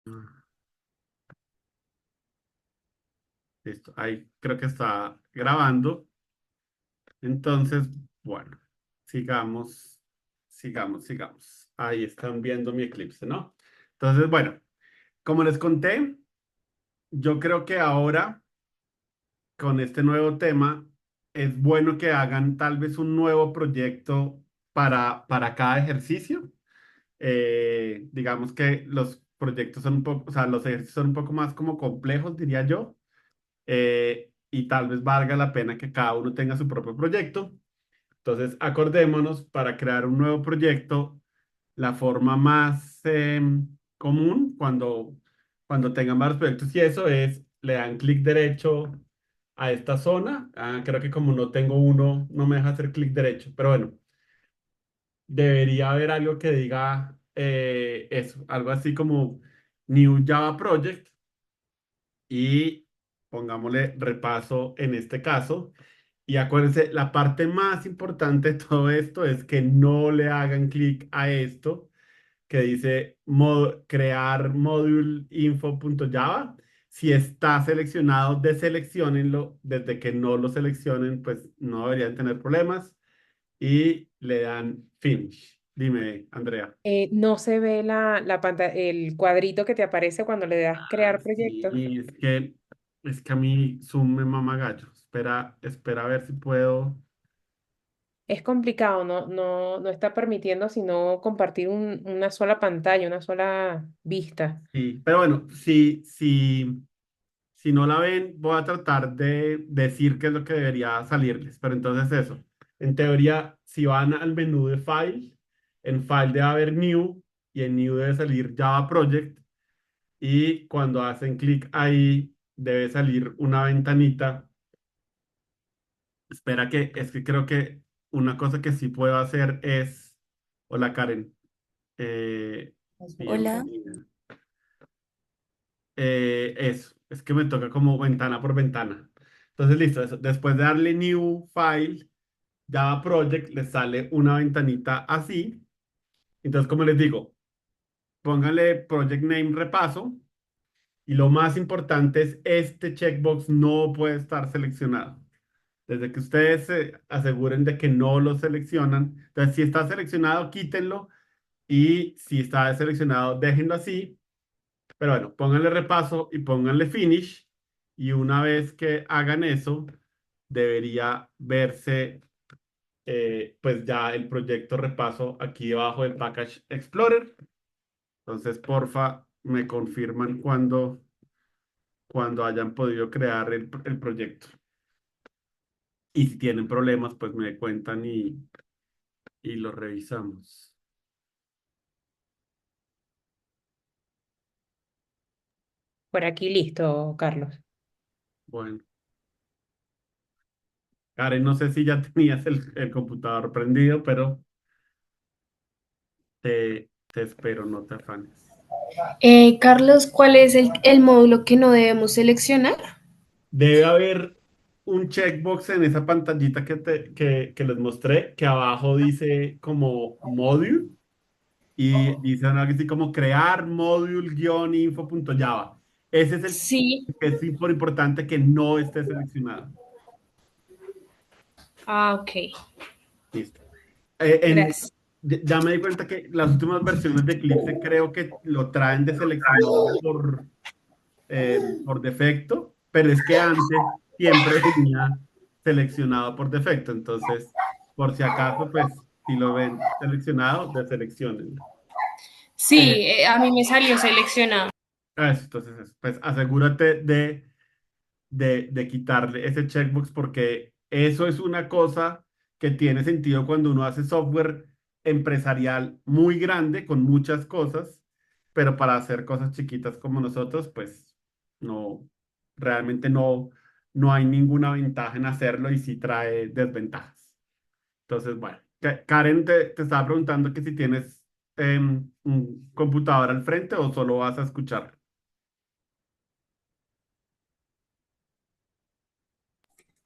Ah, listo, ahí creo que está grabando. Entonces, bueno, sigamos. Ahí están viendo mi eclipse, ¿no? Entonces, bueno, como les conté, yo creo que ahora con este nuevo tema es bueno que hagan tal vez un nuevo proyecto para cada ejercicio. Digamos que los proyectos son un poco, o sea, los ejercicios son un poco más como complejos, diría yo, y tal vez valga la pena que cada uno tenga su propio proyecto. Entonces, acordémonos para crear un nuevo proyecto, la forma más común cuando tengan varios proyectos y eso es, le dan clic derecho a esta zona. Ah, creo que como no tengo uno, no me deja hacer clic derecho, pero bueno, debería haber algo que diga eso, algo así como New Java Project y pongámosle repaso en este caso. Y acuérdense, la parte más importante de todo esto es que no le hagan clic a esto que dice crear module info.java. Si está seleccionado, deselecciónenlo. Desde que no lo seleccionen, pues no deberían tener problemas. Y le dan finish. Dime, Andrea. No se ve el cuadrito que te aparece cuando le das Ah, crear proyecto. sí, es que a mí Zoom me mama gallo. Espera a ver si puedo. Es complicado, no está permitiendo sino compartir una sola pantalla, una sola vista. Sí, pero bueno, si no la ven, voy a tratar de decir qué es lo que debería salirles. Pero entonces eso, en teoría, si van al menú de File, en File debe haber New y en New debe salir Java Project y cuando hacen clic ahí debe salir una ventanita. Espera es que creo que una cosa que sí puedo hacer es, hola Karen, Hola. bienvenida. Eso, es que me toca como ventana por ventana. Entonces, listo, eso. Después de darle New File, Java Project, les sale una ventanita así. Entonces, como les digo, pónganle Project Name repaso. Y lo más importante es este checkbox no puede estar seleccionado. Desde que ustedes se aseguren de que no lo seleccionan. Entonces, si está seleccionado, quítenlo. Y si está seleccionado, déjenlo así. Pero bueno, pónganle repaso y pónganle finish. Y una vez que hagan eso, debería verse pues ya el proyecto repaso aquí debajo del Package Explorer. Entonces, porfa, me confirman cuando hayan podido crear el proyecto. Y si tienen problemas, pues me cuentan y lo revisamos. Por aquí listo, Carlos. Bueno, Karen, no sé si ya tenías el computador prendido, pero te espero, no te afanes. Carlos, ¿cuál es el módulo que no debemos seleccionar? Debe haber un checkbox en esa pantallita que les mostré, que abajo dice como module y dice algo así como crear module-info.java. Ese es el Sí. que es súper importante que no esté seleccionado. Ah, ok. Listo. Gracias. Ya me di cuenta que las últimas versiones de Eclipse creo que lo traen deseleccionado por defecto, pero es que antes siempre venía seleccionado por defecto. Entonces, por si acaso, pues si lo ven seleccionado, deseleccionenlo. Sí, a mí me salió seleccionado. Pues asegúrate de quitarle ese checkbox porque eso es una cosa que tiene sentido cuando uno hace software empresarial muy grande con muchas cosas, pero para hacer cosas chiquitas como nosotros, pues no, realmente no hay ninguna ventaja en hacerlo y sí trae desventajas. Entonces, bueno, Karen te estaba preguntando que si tienes un computador al frente o solo vas a escuchar.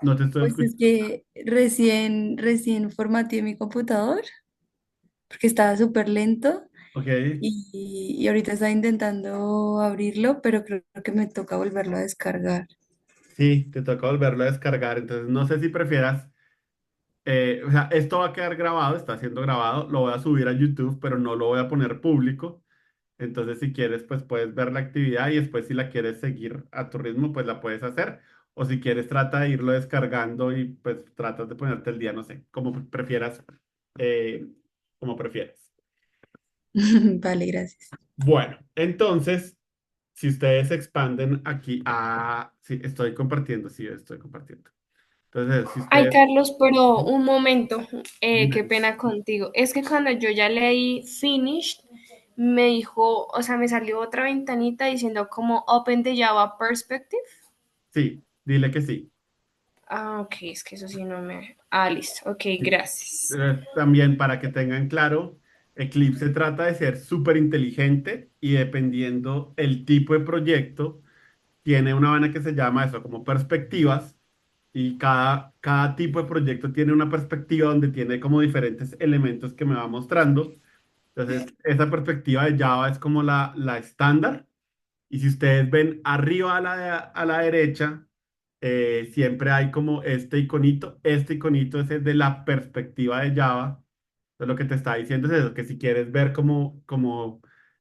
No te estoy Pues es escuchando. que recién formateé mi computador porque estaba súper lento Ok, y ahorita estaba intentando abrirlo, pero creo que me toca volverlo a descargar. sí, te toca volverlo a descargar. Entonces, no sé si prefieras, o sea, esto va a quedar grabado, está siendo grabado, lo voy a subir a YouTube, pero no lo voy a poner público. Entonces, si quieres, pues puedes ver la actividad y después si la quieres seguir a tu ritmo, pues la puedes hacer. O si quieres, trata de irlo descargando y pues tratas de ponerte el día, no sé, como prefieras, eh, como prefieras. Vale, gracias. Bueno, entonces, si ustedes expanden aquí sí, estoy compartiendo, sí, estoy compartiendo. Entonces, si Ay, ustedes, Carlos, pero un momento, qué dime, pena contigo. Es que cuando yo ya leí finished, me dijo, o sea, me salió otra ventanita diciendo como Open the Java Perspective. sí, dile que sí. Ah, ok, es que eso sí no me... Ah, listo, ok, Sí. gracias. También para que tengan claro, Eclipse trata de ser súper inteligente y dependiendo el tipo de proyecto, tiene una vaina que se llama eso, como perspectivas, y cada tipo de proyecto tiene una perspectiva donde tiene como diferentes elementos que me va mostrando. Entonces, esa perspectiva de Java es como la estándar. Y si ustedes ven arriba a la derecha, siempre hay como este iconito. Este iconito es el de la perspectiva de Java. Entonces, lo que te está diciendo es eso, que si quieres ver como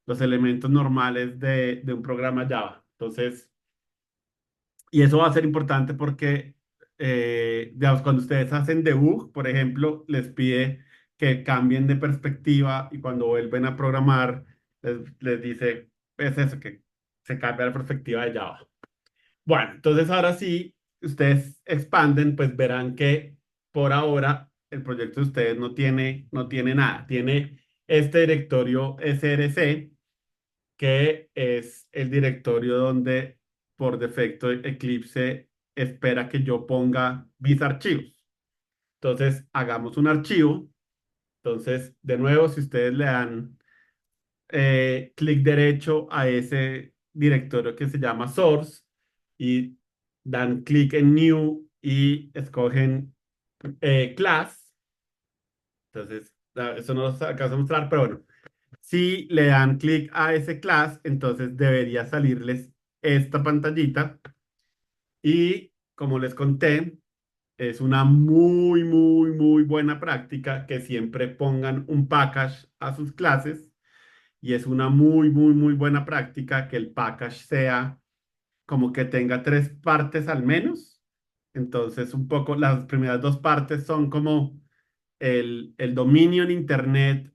los elementos normales de un programa Java. Entonces, y eso va a ser importante porque, digamos, cuando ustedes hacen debug, por ejemplo, les pide que cambien de perspectiva y cuando vuelven a programar, les dice, es eso, que se cambia la perspectiva de Java. Bueno, entonces ahora sí, ustedes expanden, pues verán que por ahora el proyecto de ustedes no tiene nada. Tiene este directorio src que es el directorio donde por defecto Eclipse espera que yo ponga mis archivos. Entonces, hagamos un archivo. Entonces, de nuevo, si ustedes le dan clic derecho a ese directorio que se llama source y dan clic en new y escogen class, entonces, eso no lo alcanzo a mostrar, pero bueno, si le dan clic a ese class, entonces debería salirles esta pantallita y como les conté, es una muy, muy, muy buena práctica que siempre pongan un package a sus clases y es una muy, muy, muy buena práctica que el package sea como que tenga tres partes al menos. Entonces, un poco, las primeras dos partes son como el dominio en Internet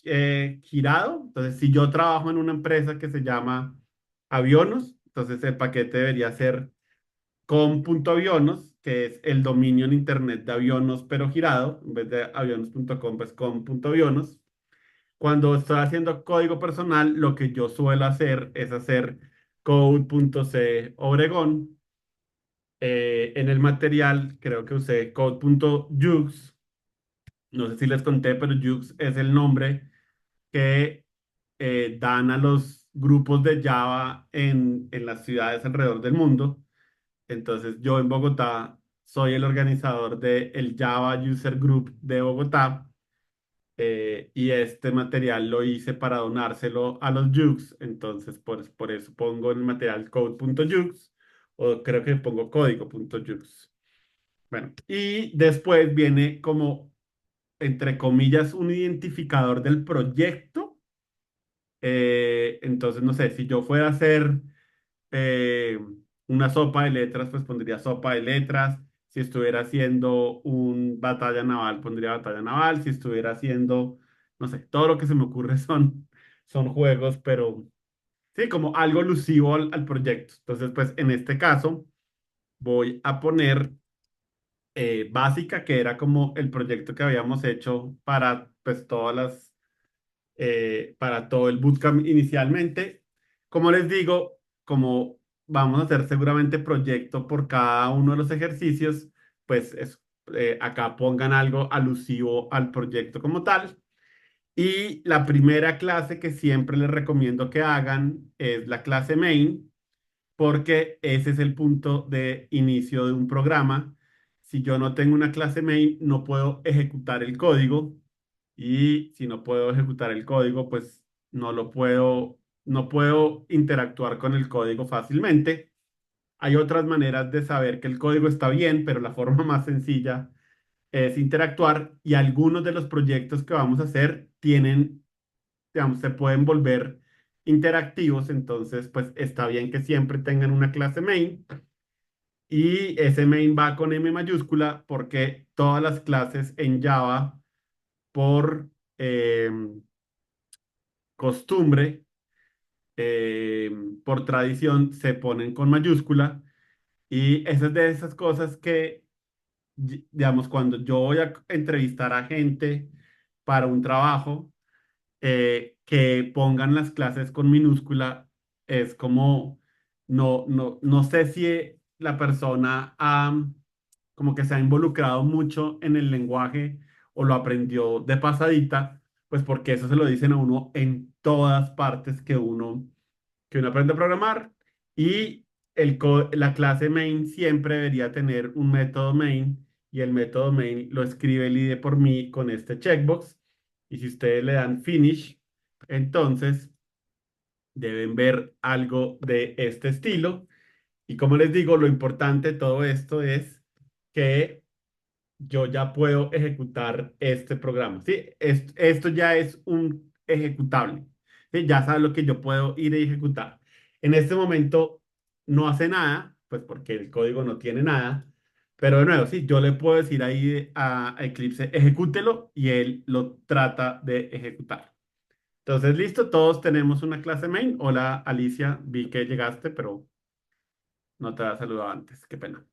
girado. Entonces, si yo trabajo en una empresa que se llama Avionos, entonces el paquete debería ser com.avionos, que es el dominio en Internet de avionos, pero girado, en vez de avionos.com, pues com.avionos. Cuando estoy haciendo código personal, lo que yo suelo hacer es hacer code.c Obregón. En el material creo que usé code.jux. No sé si les conté, pero Jux es el nombre que dan a los grupos de Java en las ciudades alrededor del mundo. Entonces, yo en Bogotá soy el organizador del Java User Group de Bogotá y este material lo hice para donárselo a los Jux. Entonces, por eso pongo en el material code.jux o creo que pongo código.jux. Bueno, y después viene como, entre comillas, un identificador del proyecto. Entonces, no sé, si yo fuera a hacer eh, una sopa de letras, pues pondría sopa de letras. Si estuviera haciendo un batalla naval, pondría batalla naval. Si estuviera haciendo, no sé, todo lo que se me ocurre son juegos, pero sí, como algo alusivo al proyecto. Entonces, pues en este caso, voy a poner básica, que era como el proyecto que habíamos hecho para pues para todo el bootcamp inicialmente. Como les digo, como vamos a hacer seguramente proyecto por cada uno de los ejercicios, pues acá pongan algo alusivo al proyecto como tal. Y la primera clase que siempre les recomiendo que hagan es la clase main, porque ese es el punto de inicio de un programa. Si yo no tengo una clase main, no puedo ejecutar el código y si no puedo ejecutar el código, pues no puedo interactuar con el código fácilmente. Hay otras maneras de saber que el código está bien, pero la forma más sencilla es interactuar y algunos de los proyectos que vamos a hacer tienen, digamos, se pueden volver interactivos, entonces pues está bien que siempre tengan una clase main y ese main va con M mayúscula porque todas las clases en Java por costumbre, por tradición, se ponen con mayúscula y esa es de esas cosas que digamos, cuando yo voy a entrevistar a gente para un trabajo, que pongan las clases con minúscula, es como, no sé si la persona como que se ha involucrado mucho en el lenguaje o lo aprendió de pasadita, pues porque eso se lo dicen a uno en todas partes que uno aprende a programar y la clase main siempre debería tener un método main y el método main lo escribe el IDE por mí con este checkbox y si ustedes le dan finish, entonces deben ver algo de este estilo y como les digo, lo importante de todo esto es que yo ya puedo ejecutar este programa. ¿Sí? Esto ya es un ejecutable. ¿Sí? Ya sabes lo que yo puedo ir a ejecutar. En este momento no hace nada, pues porque el código no tiene nada. Pero de nuevo, sí, yo le puedo decir ahí a Eclipse, ejecútelo y él lo trata de ejecutar. Entonces, listo, todos tenemos una clase main. Hola, Alicia, vi que llegaste, pero no te había saludado antes. Qué pena.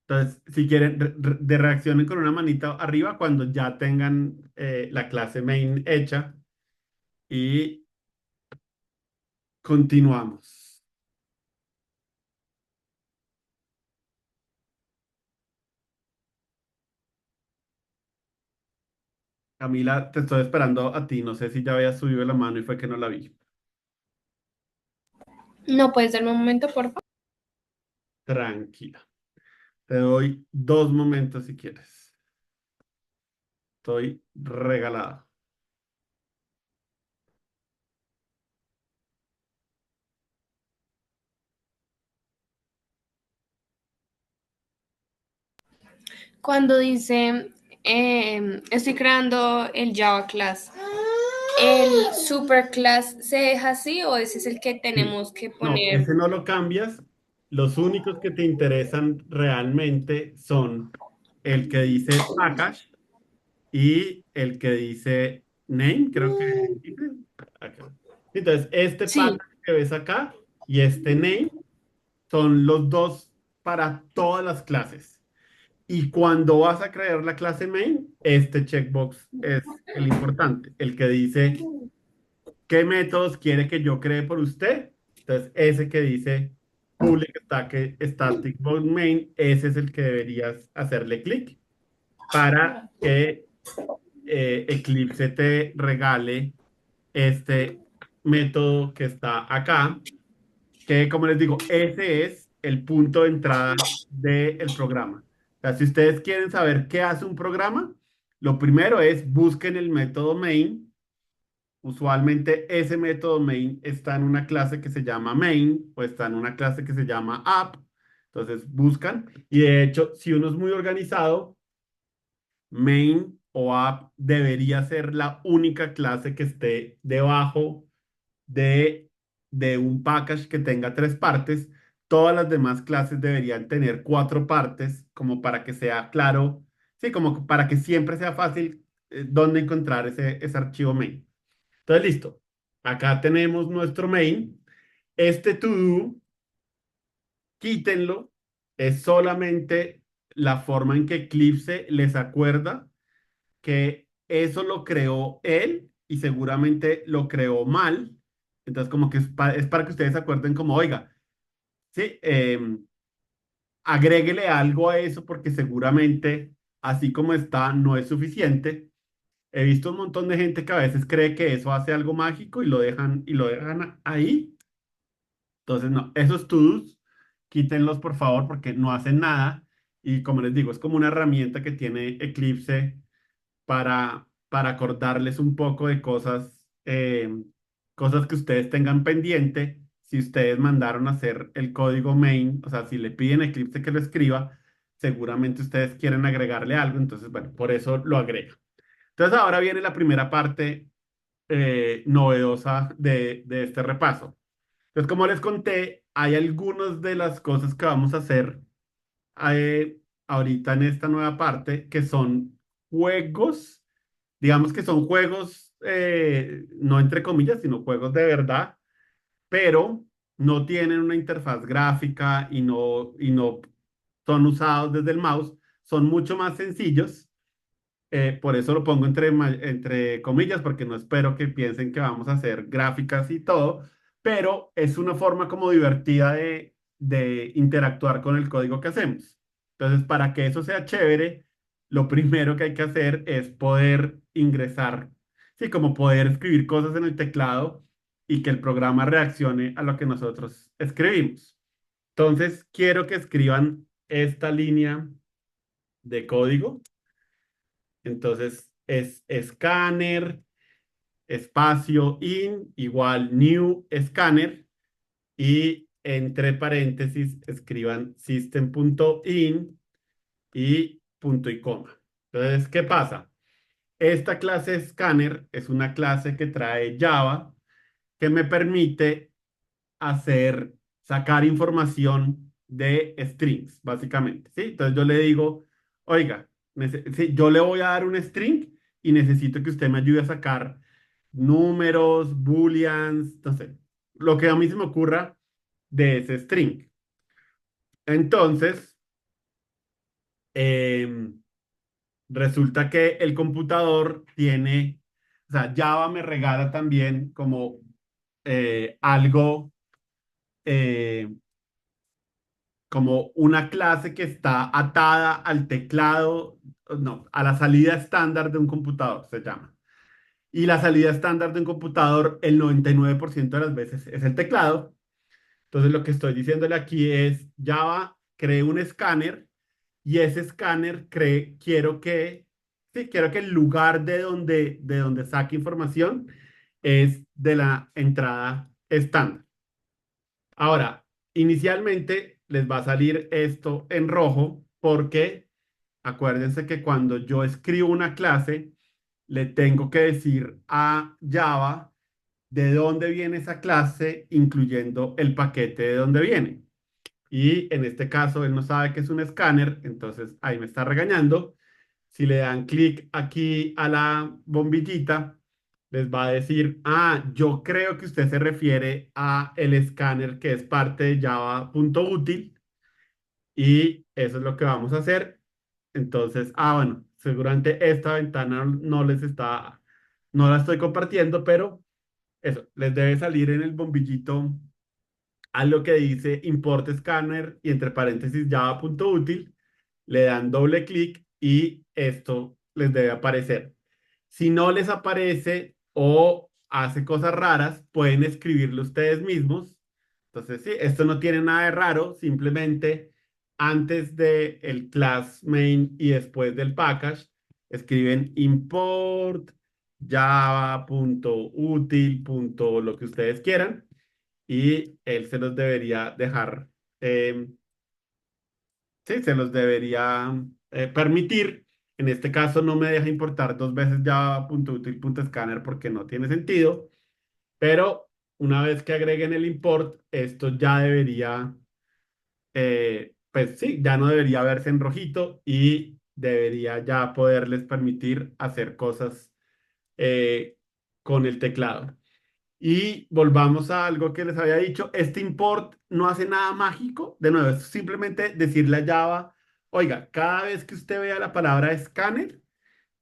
Entonces, si quieren, de reaccionen con una manita arriba cuando ya tengan la clase main hecha y continuamos. Camila, te estoy esperando a ti. No sé si ya habías subido la mano y fue que no la vi. No puedes darme un momento, por favor. Tranquila. Te doy 2 momentos si quieres. Estoy regalada. Cuando dice, estoy creando el Java class, ¿el super class se deja así o ese es el que Sí. tenemos que No, poner? ese no lo cambias. Los únicos que te interesan realmente son el que dice package y el que dice name, creo que dice acá. Entonces, este Sí. package que ves acá y este name son los dos para todas las clases. Y cuando vas a crear la clase main, este checkbox es el importante, el que dice qué métodos quiere que yo cree por usted. Entonces, ese que dice public static void main, ese es el que deberías hacerle clic para que Eclipse te regale este método que está acá, que como les digo, ese es el punto de entrada del programa. O sea, si ustedes quieren saber qué hace un programa, lo primero es busquen el método main. Usualmente ese método main está en una clase que se llama main o está en una clase que se llama app. Entonces buscan y de hecho, si uno es muy organizado, main o app debería ser la única clase que esté debajo de, de un package que tenga 3 partes. Todas las demás clases deberían tener 4 partes, como para que sea claro, sí, como para que siempre sea fácil dónde encontrar ese archivo main. Entonces, listo. Acá tenemos nuestro main. Este to-do, quítenlo. Es solamente la forma en que Eclipse les acuerda que eso lo creó él y seguramente lo creó mal. Entonces, como que es para que ustedes se acuerden como, oiga, sí, agréguele algo a eso porque seguramente así como está no es suficiente. He visto un montón de gente que a veces cree que eso hace algo mágico y lo dejan ahí. Entonces, no, esos to-dos, quítenlos por favor porque no hacen nada. Y como les digo, es como una herramienta que tiene Eclipse para para acordarles un poco de cosas que ustedes tengan pendiente. Si ustedes mandaron a hacer el código main, o sea, si le piden a Eclipse que lo escriba, seguramente ustedes quieren agregarle algo, entonces, bueno, por eso lo agrega. Entonces, ahora viene la primera parte novedosa de este repaso. Entonces, como les conté, hay algunas de las cosas que vamos a hacer ahorita en esta nueva parte que son juegos, digamos que son juegos, no entre comillas, sino juegos de verdad, pero no tienen una interfaz gráfica y no son usados desde el mouse, son mucho más sencillos. Por eso lo pongo entre comillas, porque no espero que piensen que vamos a hacer gráficas y todo, pero es una forma como divertida de interactuar con el código que hacemos. Entonces, para que eso sea chévere, lo primero que hay que hacer es poder ingresar, sí, como poder escribir cosas en el teclado y que el programa reaccione a lo que nosotros escribimos. Entonces, quiero que escriban esta línea de código. Entonces es escáner, espacio in igual new scanner y entre paréntesis escriban system.in y punto y coma. Entonces, ¿qué pasa? Esta clase scanner es una clase que trae Java que me permite sacar información de strings, básicamente, ¿sí? Entonces yo le digo, oiga, sí, yo le voy a dar un string y necesito que usted me ayude a sacar números, booleans, no sé, lo que a mí se me ocurra de ese string. Entonces, em, resulta que el computador tiene, o sea, Java me regala también como algo eh, como una clase que está atada al teclado, no, a la salida estándar de un computador, se llama. Y la salida estándar de un computador, el 99% de las veces es el teclado. Entonces, lo que estoy diciéndole aquí es, Java, cree un escáner y ese escáner quiero que el lugar de donde saque información es de la entrada estándar. Ahora, inicialmente les va a salir esto en rojo porque acuérdense que cuando yo escribo una clase, le tengo que decir a Java de dónde viene esa clase, incluyendo el paquete de dónde viene. Y en este caso, él no sabe que es un escáner, entonces ahí me está regañando. Si le dan clic aquí a la bombillita, les va a decir, yo creo que usted se refiere a el escáner que es parte de java.util y eso es lo que vamos a hacer. Entonces, bueno, seguramente esta ventana no la estoy compartiendo, pero eso, les debe salir en el bombillito a lo que dice import scanner y entre paréntesis java.util, le dan doble clic y esto les debe aparecer. Si no les aparece o hace cosas raras, pueden escribirlo ustedes mismos. Entonces, sí, esto no tiene nada de raro, simplemente antes de el class main y después del package, escriben import java.util. Lo que ustedes quieran y él se los debería dejar, sí, se los debería permitir. En este caso no me deja importar dos veces java.util.scanner porque no tiene sentido, pero una vez que agreguen el import, esto ya debería, pues sí, ya no debería verse en rojito y debería ya poderles permitir hacer cosas eh, con el teclado. Y volvamos a algo que les había dicho, este import no hace nada mágico, de nuevo, es simplemente decirle a Java, oiga, cada vez que usted vea la palabra escáner,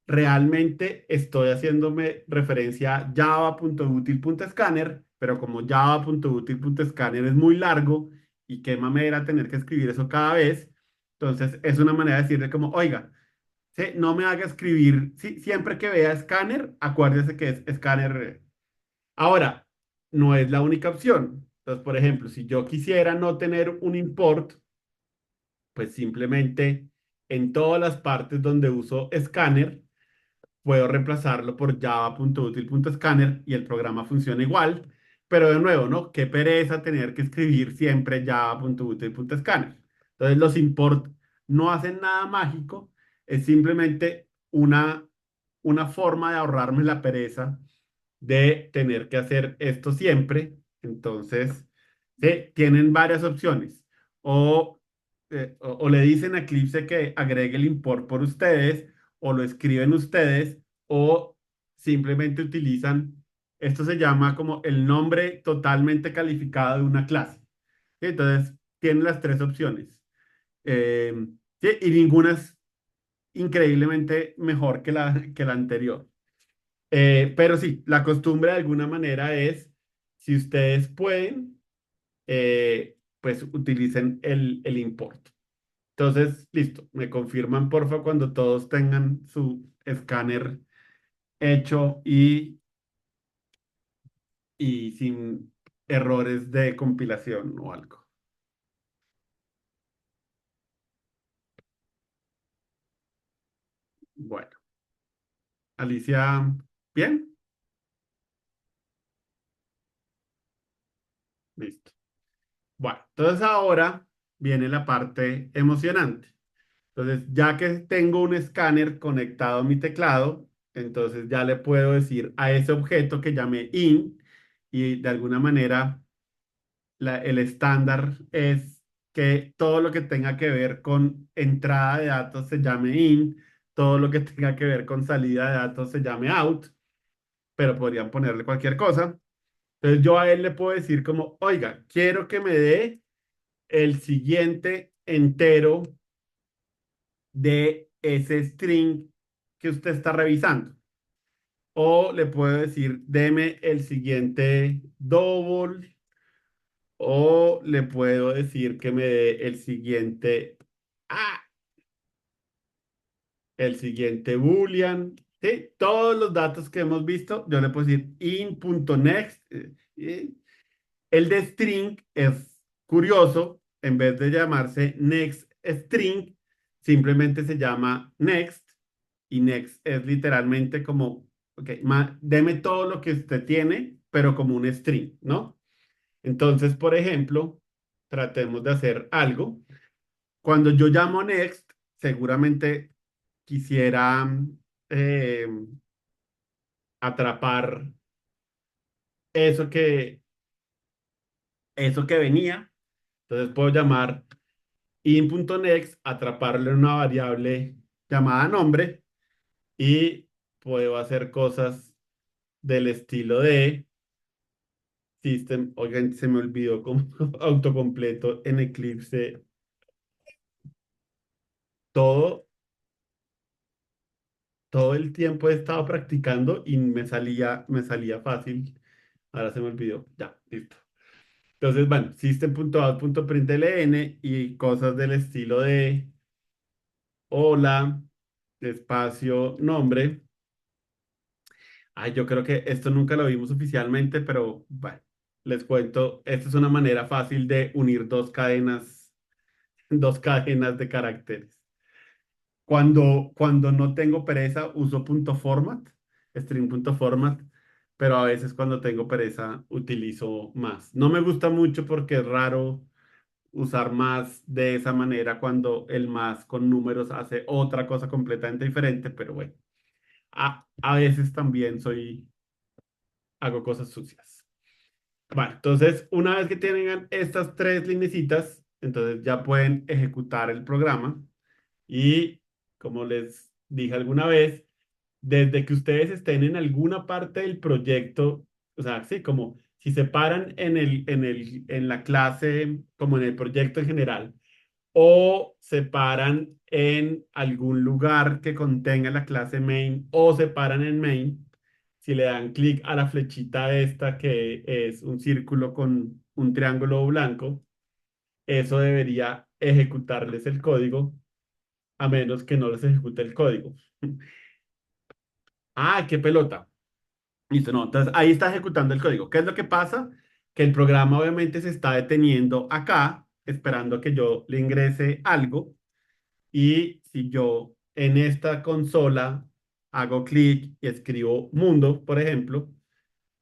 realmente estoy haciéndome referencia a java.util.scanner, pero como java.util.scanner es muy largo y qué mamera tener que escribir eso cada vez, entonces es una manera de decirle como, oiga, sí, no me haga escribir, siempre que vea escáner, acuérdese que es escáner. Ahora, no es la única opción. Entonces, por ejemplo, si yo quisiera no tener un import, pues simplemente en todas las partes donde uso escáner, puedo reemplazarlo por java.util.scanner y el programa funciona igual, pero de nuevo, ¿no? Qué pereza tener que escribir siempre java.util.scanner. Entonces los import no hacen nada mágico, es simplemente una forma de ahorrarme la pereza de tener que hacer esto siempre. Entonces, sí, tienen varias opciones. O le dicen a Eclipse que agregue el import por ustedes, o lo escriben ustedes, o simplemente utilizan, esto se llama como el nombre totalmente calificado de una clase. Entonces, tienen las tres opciones. Eh, sí, y ninguna es increíblemente mejor que la anterior. Pero sí, la costumbre de alguna manera es, si ustedes pueden, pues utilicen el import. Entonces, listo, me confirman porfa cuando todos tengan su escáner hecho y sin errores de compilación o algo. Bueno, Alicia, ¿bien? Listo. Bueno, entonces ahora viene la parte emocionante. Entonces, ya que tengo un escáner conectado a mi teclado, entonces ya le puedo decir a ese objeto que llamé in y de alguna manera el estándar es que todo lo que tenga que ver con entrada de datos se llame in, todo lo que tenga que ver con salida de datos se llame out, pero podrían ponerle cualquier cosa. Entonces yo a él le puedo decir como, oiga, quiero que me dé el siguiente entero de ese string que usted está revisando. O le puedo decir, deme el siguiente double. O le puedo decir que me dé el siguiente boolean. ¿Sí? Todos los datos que hemos visto, yo le puedo decir in.next. El de string es curioso, en vez de llamarse next string, simplemente se llama next y next es literalmente como, ok, deme todo lo que usted tiene, pero como un string, ¿no? Entonces, por ejemplo, tratemos de hacer algo. Cuando yo llamo next, seguramente quisiera eh, atrapar eso que, eso que venía. Entonces puedo llamar in.next, atraparle una variable llamada nombre y puedo hacer cosas del estilo de system. Oigan, se me olvidó como autocompleto en Eclipse. Todo, todo el tiempo he estado practicando y me salía fácil. Ahora se me olvidó. Ya, listo. Entonces, bueno, system.out.println y cosas del estilo de hola, espacio, nombre. Ay, yo creo que esto nunca lo vimos oficialmente, pero bueno, les cuento, esta es una manera fácil de unir dos cadenas de caracteres. Cuando no tengo pereza, uso punto .format, string.format, pero a veces cuando tengo pereza, utilizo más. No me gusta mucho porque es raro usar más de esa manera cuando el más con números hace otra cosa completamente diferente, pero bueno, a veces también hago cosas sucias. Bueno, entonces una vez que tengan estas tres linecitas, entonces ya pueden ejecutar el programa y como les dije alguna vez, desde que ustedes estén en alguna parte del proyecto, o sea, sí, como si se paran en la clase, como en el proyecto en general, o se paran en algún lugar que contenga la clase main, o se paran en main, si le dan clic a la flechita esta que es un círculo con un triángulo blanco, eso debería ejecutarles el código, a menos que no les ejecute el código. Ah, qué pelota. Listo, no. Entonces ahí está ejecutando el código. ¿Qué es lo que pasa? Que el programa obviamente se está deteniendo acá, esperando a que yo le ingrese algo. Y si yo en esta consola hago clic y escribo mundo, por ejemplo,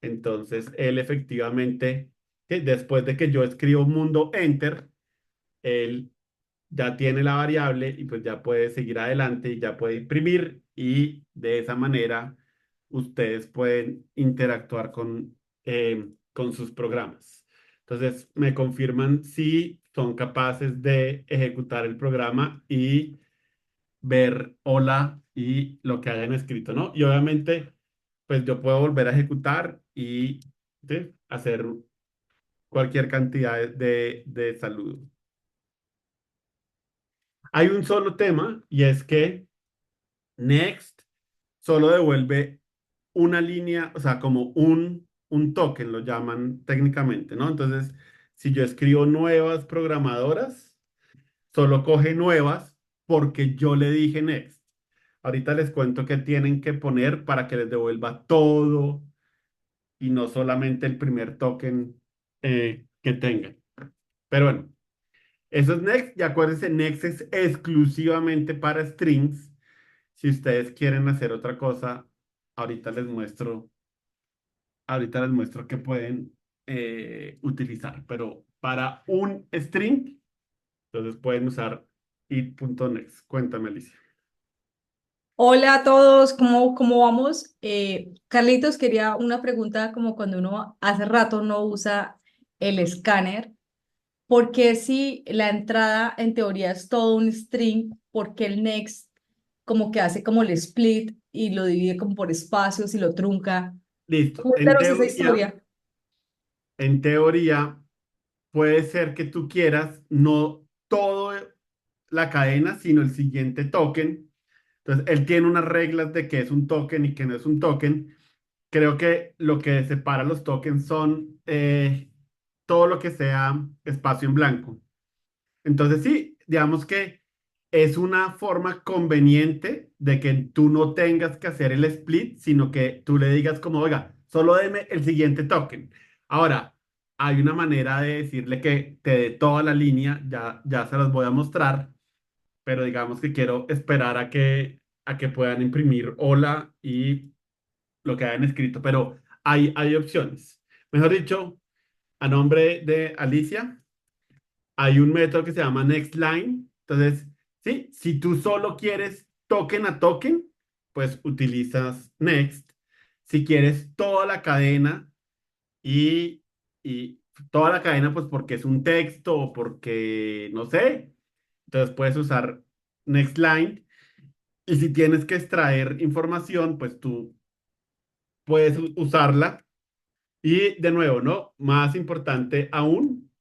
entonces él efectivamente, después de que yo escribo mundo enter, él ya tiene la variable y pues ya puede seguir adelante y ya puede imprimir y de esa manera ustedes pueden interactuar con sus programas. Entonces, me confirman si son capaces de ejecutar el programa y ver hola y lo que hayan escrito, ¿no? Y obviamente, pues yo puedo volver a ejecutar y ¿sí? Hacer cualquier cantidad de saludos. Hay un solo tema y es que Next solo devuelve una línea, o sea, como un token, lo llaman técnicamente, ¿no? Entonces, si yo escribo nuevas programadoras, solo coge nuevas porque yo le dije Next. Ahorita les cuento qué tienen que poner para que les devuelva todo y no solamente el primer token que tengan. Pero bueno, eso es Next y acuérdense, Next es exclusivamente para strings. Si ustedes quieren hacer otra cosa, ahorita les muestro, ahorita les muestro qué pueden utilizar. Pero para un string, entonces pueden usar it.next. Cuéntame, Alicia. Hola a todos, ¿cómo vamos? Carlitos, quería una pregunta como cuando uno hace rato no usa el escáner, ¿por qué si la entrada en teoría es todo un string, por qué el next como que hace como el split y lo divide como por espacios y lo trunca? Listo. Cuéntanos esa historia. En teoría, puede ser que tú quieras no todo la cadena, sino el siguiente token. Entonces, él tiene unas reglas de qué es un token y qué no es un token. Creo que lo que separa los tokens son todo lo que sea espacio en blanco. Entonces, sí, digamos que es una forma conveniente de que tú no tengas que hacer el split, sino que tú le digas como, oiga, solo deme el siguiente token. Ahora, hay una manera de decirle que te dé toda la línea, ya se las voy a mostrar, pero digamos que quiero esperar a que puedan imprimir hola y lo que hayan escrito, pero hay opciones. Mejor dicho, a nombre de Alicia, hay un método que se llama NextLine. Entonces, sí, si tú solo quieres token a token, pues utilizas Next. Si quieres toda la cadena y toda la cadena, pues porque es un texto o porque, no sé, entonces puedes usar NextLine. Y si tienes que extraer información, pues tú puedes usarla. Y de nuevo, ¿no? Más importante aún,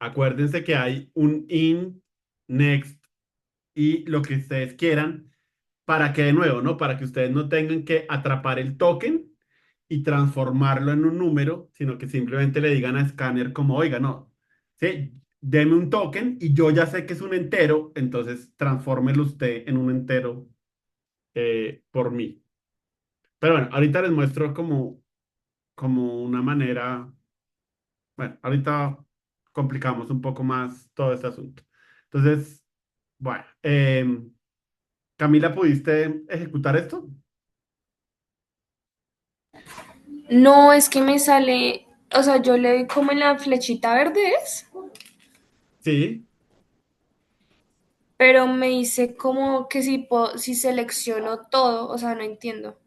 acuérdense que hay un in, next y lo que ustedes quieran para que de nuevo, ¿no? Para que ustedes no tengan que atrapar el token y transformarlo en un número, sino que simplemente le digan a Scanner como, oiga, no, sí, deme un token y yo ya sé que es un entero, entonces transfórmelo usted en un entero por mí. Pero bueno, ahorita les muestro como una manera. Bueno, ahorita complicamos un poco más todo este asunto. Entonces, bueno, Camila, ¿pudiste ejecutar esto? No, es que me sale, o sea, yo le doy como en la flechita verde, ¿es? Sí, Pero me dice como que si selecciono todo, o sea, no entiendo.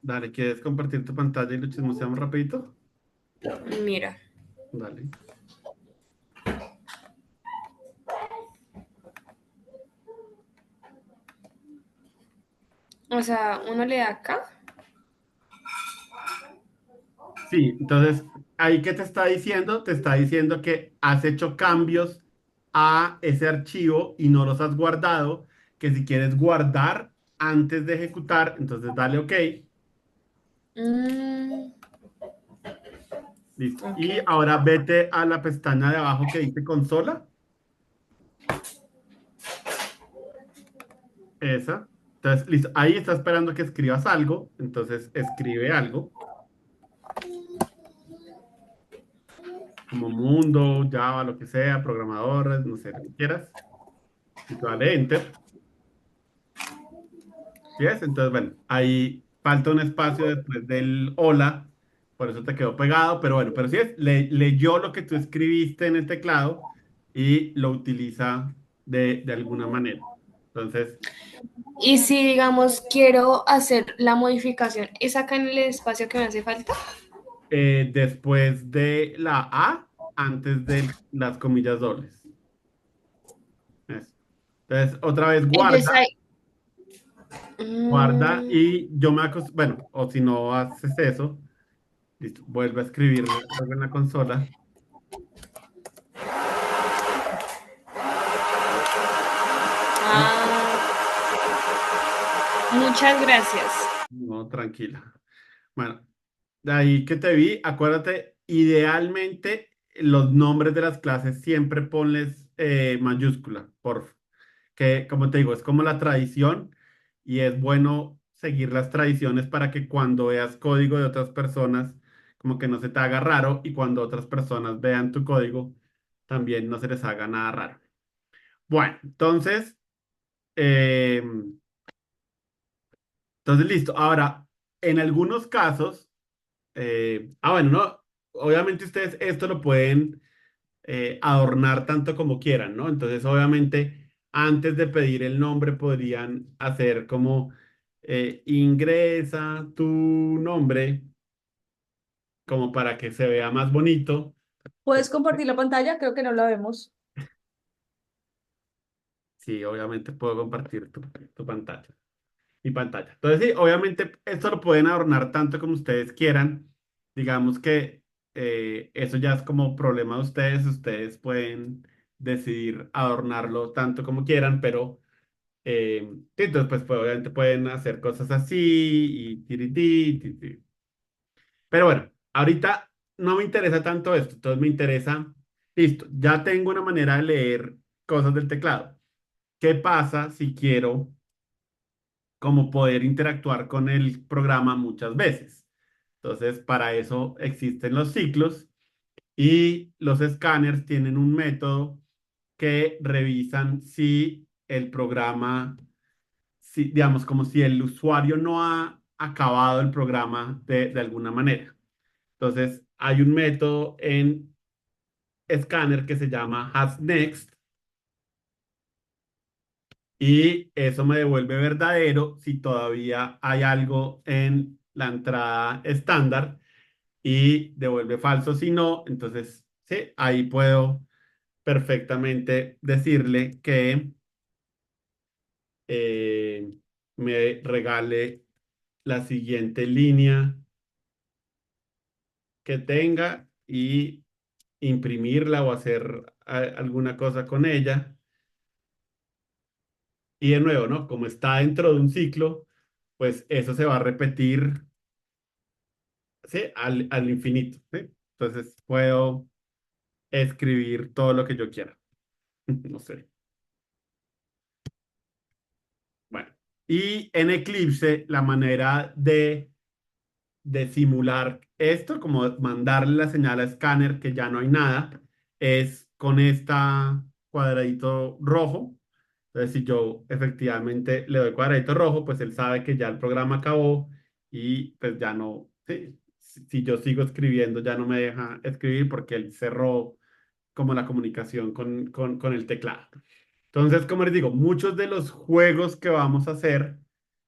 dale, ¿quieres compartir tu pantalla y lo chismoseamos rapidito? Mira, Dale. o sea, uno le da acá. Sí, entonces, ¿ahí qué te está diciendo? Te está diciendo que has hecho cambios a ese archivo y no los has guardado, que si quieres guardar antes de ejecutar, entonces dale OK. Mm, Listo. ok, Y ok. ahora vete a la pestaña de abajo que dice consola. Esa. Entonces, listo. Ahí está esperando que escribas algo. Entonces, escribe algo como mundo, Java, lo que sea, programadores, no sé, lo que quieras. Y tú dale enter. ¿Sí es? Entonces, bueno, ahí falta un espacio después del hola, por eso te quedó pegado, pero bueno, pero sí es, leyó lo que tú escribiste en el teclado y lo utiliza de alguna manera. Entonces, Y si, digamos, quiero hacer la modificación, ¿es acá en el espacio que me hace falta? después de la A, antes de las comillas dobles. Eso. Entonces, otra vez Entonces guarda, hay... guarda Mm, y yo me bueno, o si no haces eso, listo, vuelve a escribir algo en la consola. ah, muchas gracias. No, tranquila. Bueno, de ahí que te vi, acuérdate, idealmente los nombres de las clases siempre ponles mayúscula, por que como te digo, es como la tradición y es bueno seguir las tradiciones para que cuando veas código de otras personas, como que no se te haga raro y cuando otras personas vean tu código, también no se les haga nada raro. Bueno, eh, entonces listo. Ahora, en algunos casos, bueno, no, obviamente ustedes esto lo pueden adornar tanto como quieran, ¿no? Entonces, obviamente, antes de pedir el nombre, podrían hacer como ingresa tu nombre, como para que se vea más bonito. ¿Puedes compartir la pantalla? Creo que no la vemos. Sí, obviamente puedo compartir tu pantalla, mi pantalla. Entonces, sí, obviamente, esto lo pueden adornar tanto como ustedes quieran. Digamos que eso ya es como problema de ustedes. Ustedes pueden decidir adornarlo tanto como quieran, pero sí, entonces, pues obviamente pueden hacer cosas así y tirití, tiri. Pero bueno, ahorita no me interesa tanto esto, entonces me interesa, listo, ya tengo una manera de leer cosas del teclado. ¿Qué pasa si quiero como poder interactuar con el programa muchas veces? Entonces, para eso existen los ciclos y los escáneres tienen un método que revisan si el programa digamos, como si el usuario no ha acabado el programa de alguna manera. Entonces, hay un método en Scanner que se llama hasNext y eso me devuelve verdadero si todavía hay algo en la entrada estándar y devuelve falso si no. Entonces, sí, ahí puedo perfectamente decirle que eh, me regale la siguiente línea que tenga y imprimirla o hacer alguna cosa con ella. Y de nuevo, ¿no? Como está dentro de un ciclo, pues eso se va a repetir, ¿sí? Al infinito, ¿sí? Entonces puedo escribir todo lo que yo quiera. No sé. Bueno. Y en Eclipse, la manera de simular esto, como mandarle la señal a escáner que ya no hay nada, es con esta cuadradito rojo. Entonces, si yo efectivamente le doy cuadradito rojo, pues él sabe que ya el programa acabó y pues ya no, sí, si yo sigo escribiendo, ya no me deja escribir porque él cerró como la comunicación con el teclado. Entonces, como les digo, muchos de los juegos que vamos a hacer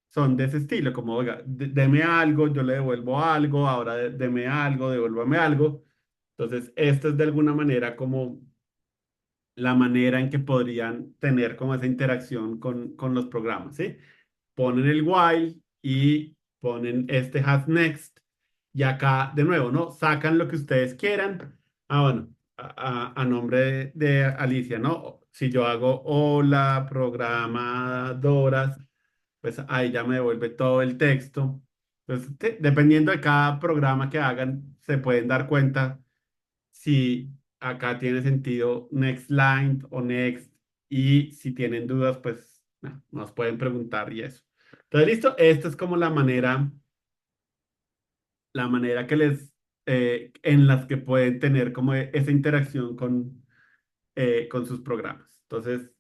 son de ese estilo, como, oiga, deme algo, yo le devuelvo algo, ahora deme algo, devuélvame algo. Entonces, esto es de alguna manera como la manera en que podrían tener como esa interacción con los programas, ¿sí? Ponen el while y ponen este has next y acá de nuevo, ¿no? Sacan lo que ustedes quieran. Bueno, a nombre de Alicia, ¿no? Si yo hago hola, programadoras, pues ahí ya me devuelve todo el texto. Pues dependiendo de cada programa que hagan, se pueden dar cuenta si acá tiene sentido next line o next y si tienen dudas, pues nos pueden preguntar y eso. Entonces, listo, esta es como la manera que en las que pueden tener como esa interacción con sus programas. Entonces,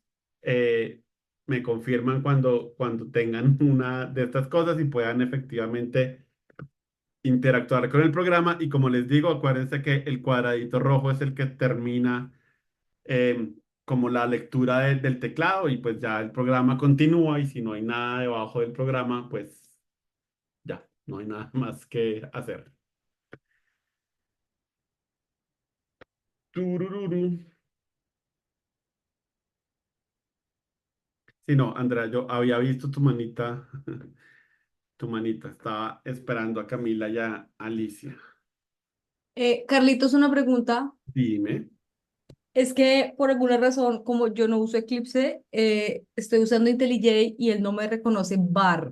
eh, me confirman cuando tengan una de estas cosas y puedan efectivamente interactuar con el programa. Y como les digo, acuérdense que el cuadradito rojo es el que termina como la lectura del teclado y pues ya el programa continúa y si no hay nada debajo del programa, pues ya, no hay nada más que hacer. Turururu. Sí, no, Andrea, yo había visto tu manita, tu manita, estaba esperando a Camila y a Alicia. Carlitos, una pregunta. Dime, Es que por alguna razón, como yo no uso Eclipse, estoy usando IntelliJ y él no me reconoce bar.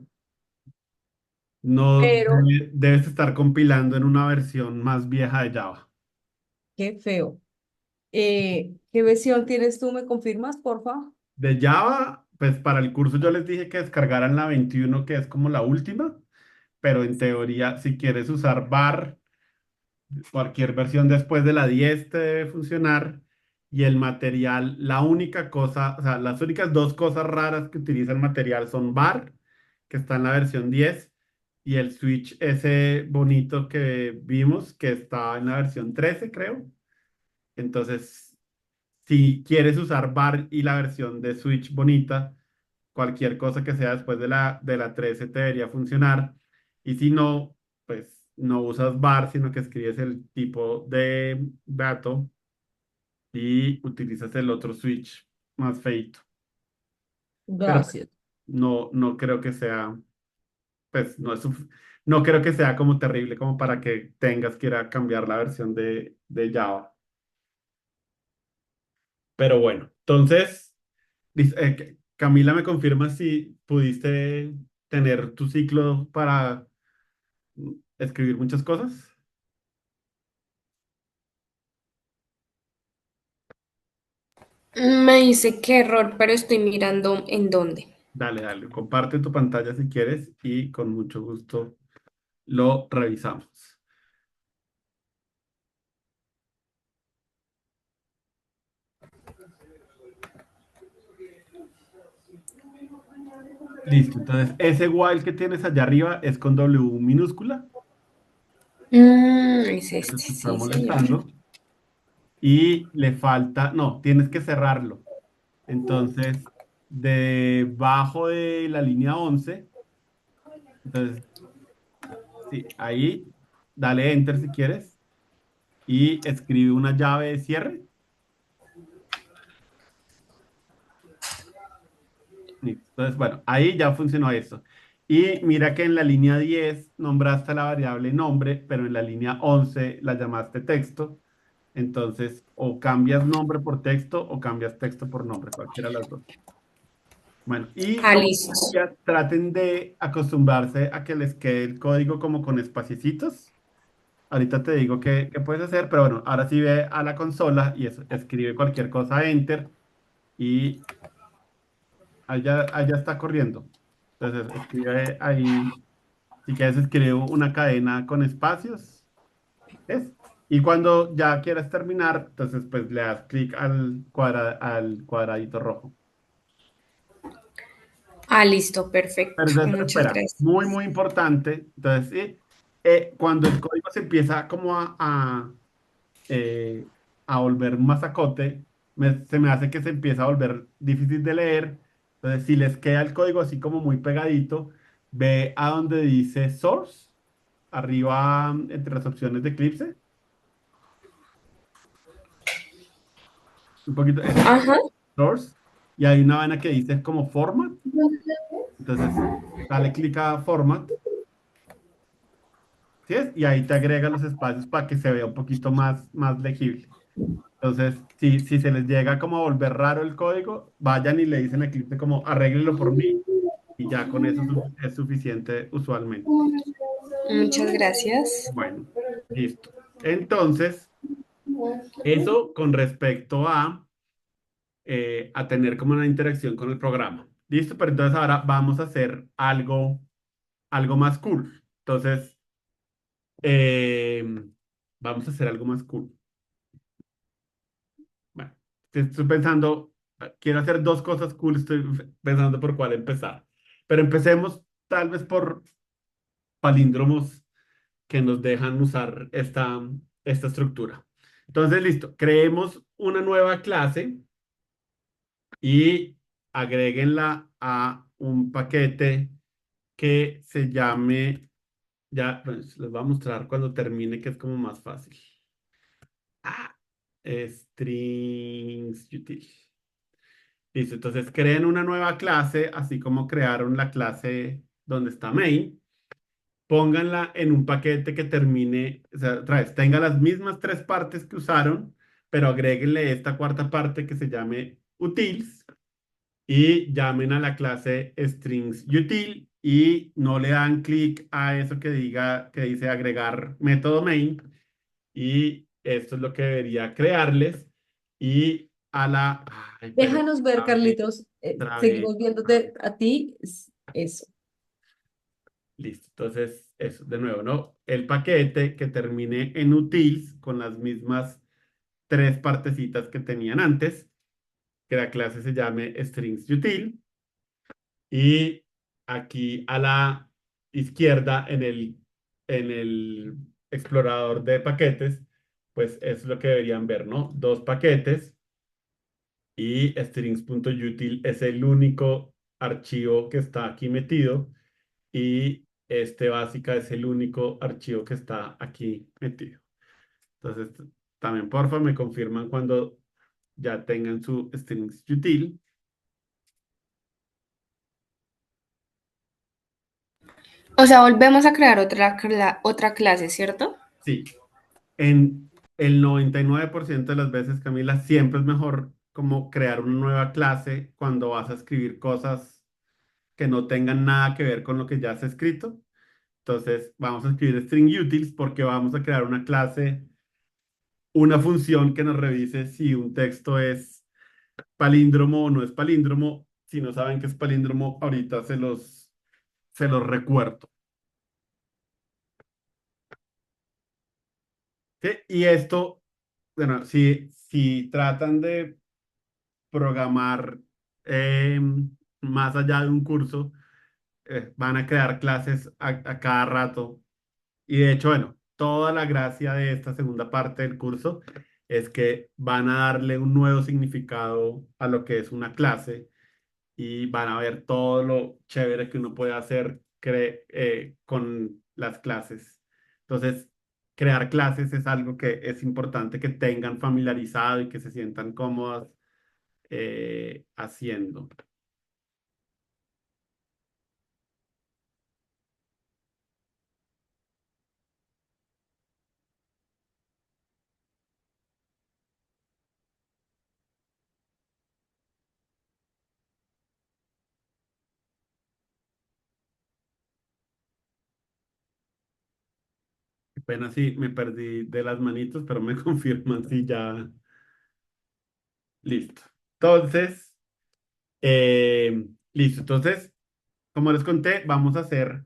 no Pero debes estar compilando en una versión más vieja de Java. qué feo. ¿Qué versión tienes tú? ¿Me confirmas, porfa? De Java, pues para el curso yo les dije que descargaran la 21 que es como la última, pero en teoría, si quieres usar bar, cualquier versión después de la 10 te debe funcionar. Y el material, la única cosa, o sea, las únicas dos cosas raras que utiliza el material son bar, que está en la versión 10, y el switch ese bonito que vimos, que está en la versión 13, creo. Entonces, si quieres usar bar y la versión de switch bonita, cualquier cosa que sea después de la 13 te debería funcionar. Y si no, pues no usas bar, sino que escribes el tipo de dato y utilizas el otro switch más feito. Pero pues, Gracias. no creo que sea, pues no creo que sea como terrible como para que tengas que ir a cambiar la versión de Java. Pero bueno, entonces, Camila, ¿me confirma si pudiste tener tu ciclo para escribir muchas cosas? Me dice qué error, pero estoy mirando en dónde. Dale, dale, comparte tu pantalla si quieres y con mucho gusto lo revisamos. Listo, entonces ese while que tienes allá arriba es con W minúscula, Es eso este, te está sí, señor. molestando y le falta, no, tienes que cerrarlo. Entonces, debajo de la línea 11, entonces, sí, ahí, dale enter si quieres y escribe una llave de cierre. Listo. Entonces, bueno, ahí ya funcionó eso. Y mira que en la línea 10 nombraste la variable nombre, pero en la línea 11 la llamaste texto. Entonces, o cambias nombre por texto o cambias texto por nombre, cualquiera de las dos. Bueno, y Ah, como listo. ya traten de acostumbrarse a que les quede el código como con espaciecitos. Ahorita te digo qué puedes hacer, pero bueno, ahora sí ve a la consola y escribe cualquier cosa, enter, y allá está corriendo. Entonces, escribe ahí, si quieres, escribe una cadena con espacios, ¿ves? Y cuando ya quieras terminar, entonces pues le das clic al cuadradito rojo. Ah, listo, perfecto. Pero entonces, Muchas espera, gracias. muy, muy importante. Entonces, sí, cuando el código se empieza como eh, a volver un masacote, se me hace que se empieza a volver difícil de leer. Entonces, si les queda el código así como muy pegadito, ve a donde dice source, arriba entre las opciones de Eclipse, un poquito, eso, Ajá. source, y hay una vaina que dice como format. Entonces, dale clic a format. ¿Sí es? Y ahí te agrega los espacios para que se vea un poquito más legible. Entonces, si se les llega como a volver raro el código, vayan y le dicen a Eclipse como arréglelo por mí y ya con eso es suficiente usualmente. Muchas gracias. Bueno, listo. Entonces, eso con respecto a tener como una interacción con el programa. Listo, pero entonces ahora vamos a hacer algo más cool. Entonces, eh, vamos a hacer algo más cool. Bueno, estoy pensando quiero hacer dos cosas cool, estoy pensando por cuál empezar. Pero empecemos tal vez por palíndromos que nos dejan usar esta estructura. Entonces, listo, creemos una nueva clase y agréguenla a un paquete que se llame, ya pues, les voy a mostrar cuando termine, que es como más fácil. Ah, strings util. Listo, entonces creen una nueva clase, así como crearon la clase donde está main. Pónganla en un paquete que termine, o sea, otra vez, tenga las mismas tres partes que usaron, pero agréguenle esta cuarta parte que se llame utils y llamen a la clase strings util y no le dan clic a eso que diga, que dice agregar método main y esto es lo que debería crearles y a la, ay, pero Déjanos ver, Carlitos. trabé. Seguimos viéndote a ti. Eso. Listo, entonces eso, de nuevo, ¿no? El paquete que termine en utils con las mismas tres partecitas que tenían antes, que la clase se llame strings util, y aquí a la izquierda en el explorador de paquetes, pues eso es lo que deberían ver, ¿no? Dos paquetes y strings.util es el único archivo que está aquí metido y este básica es el único archivo que está aquí metido. Entonces, también porfa me confirman cuando ya tengan su strings util. O sea, volvemos a crear otra clase, ¿cierto? Sí, en el 99% de las veces, Camila, siempre es mejor como crear una nueva clase cuando vas a escribir cosas que no tengan nada que ver con lo que ya has escrito. Entonces, vamos a escribir string utils porque vamos a crear una clase, una función que nos revise si un texto es palíndromo o no es palíndromo. Si no saben qué es palíndromo, ahorita se los recuerdo. ¿Sí? Y esto, bueno, si tratan de programar eh, más allá de un curso, van a crear clases a cada rato. Y de hecho, bueno, toda la gracia de esta segunda parte del curso es que van a darle un nuevo significado a lo que es una clase y van a ver todo lo chévere que uno puede hacer con las clases. Entonces, crear clases es algo que es importante que tengan familiarizado y que se sientan cómodas haciendo. Apenas sí me perdí de las manitos, pero me confirman si ya listo. Entonces, listo. Entonces, como les conté, vamos a hacer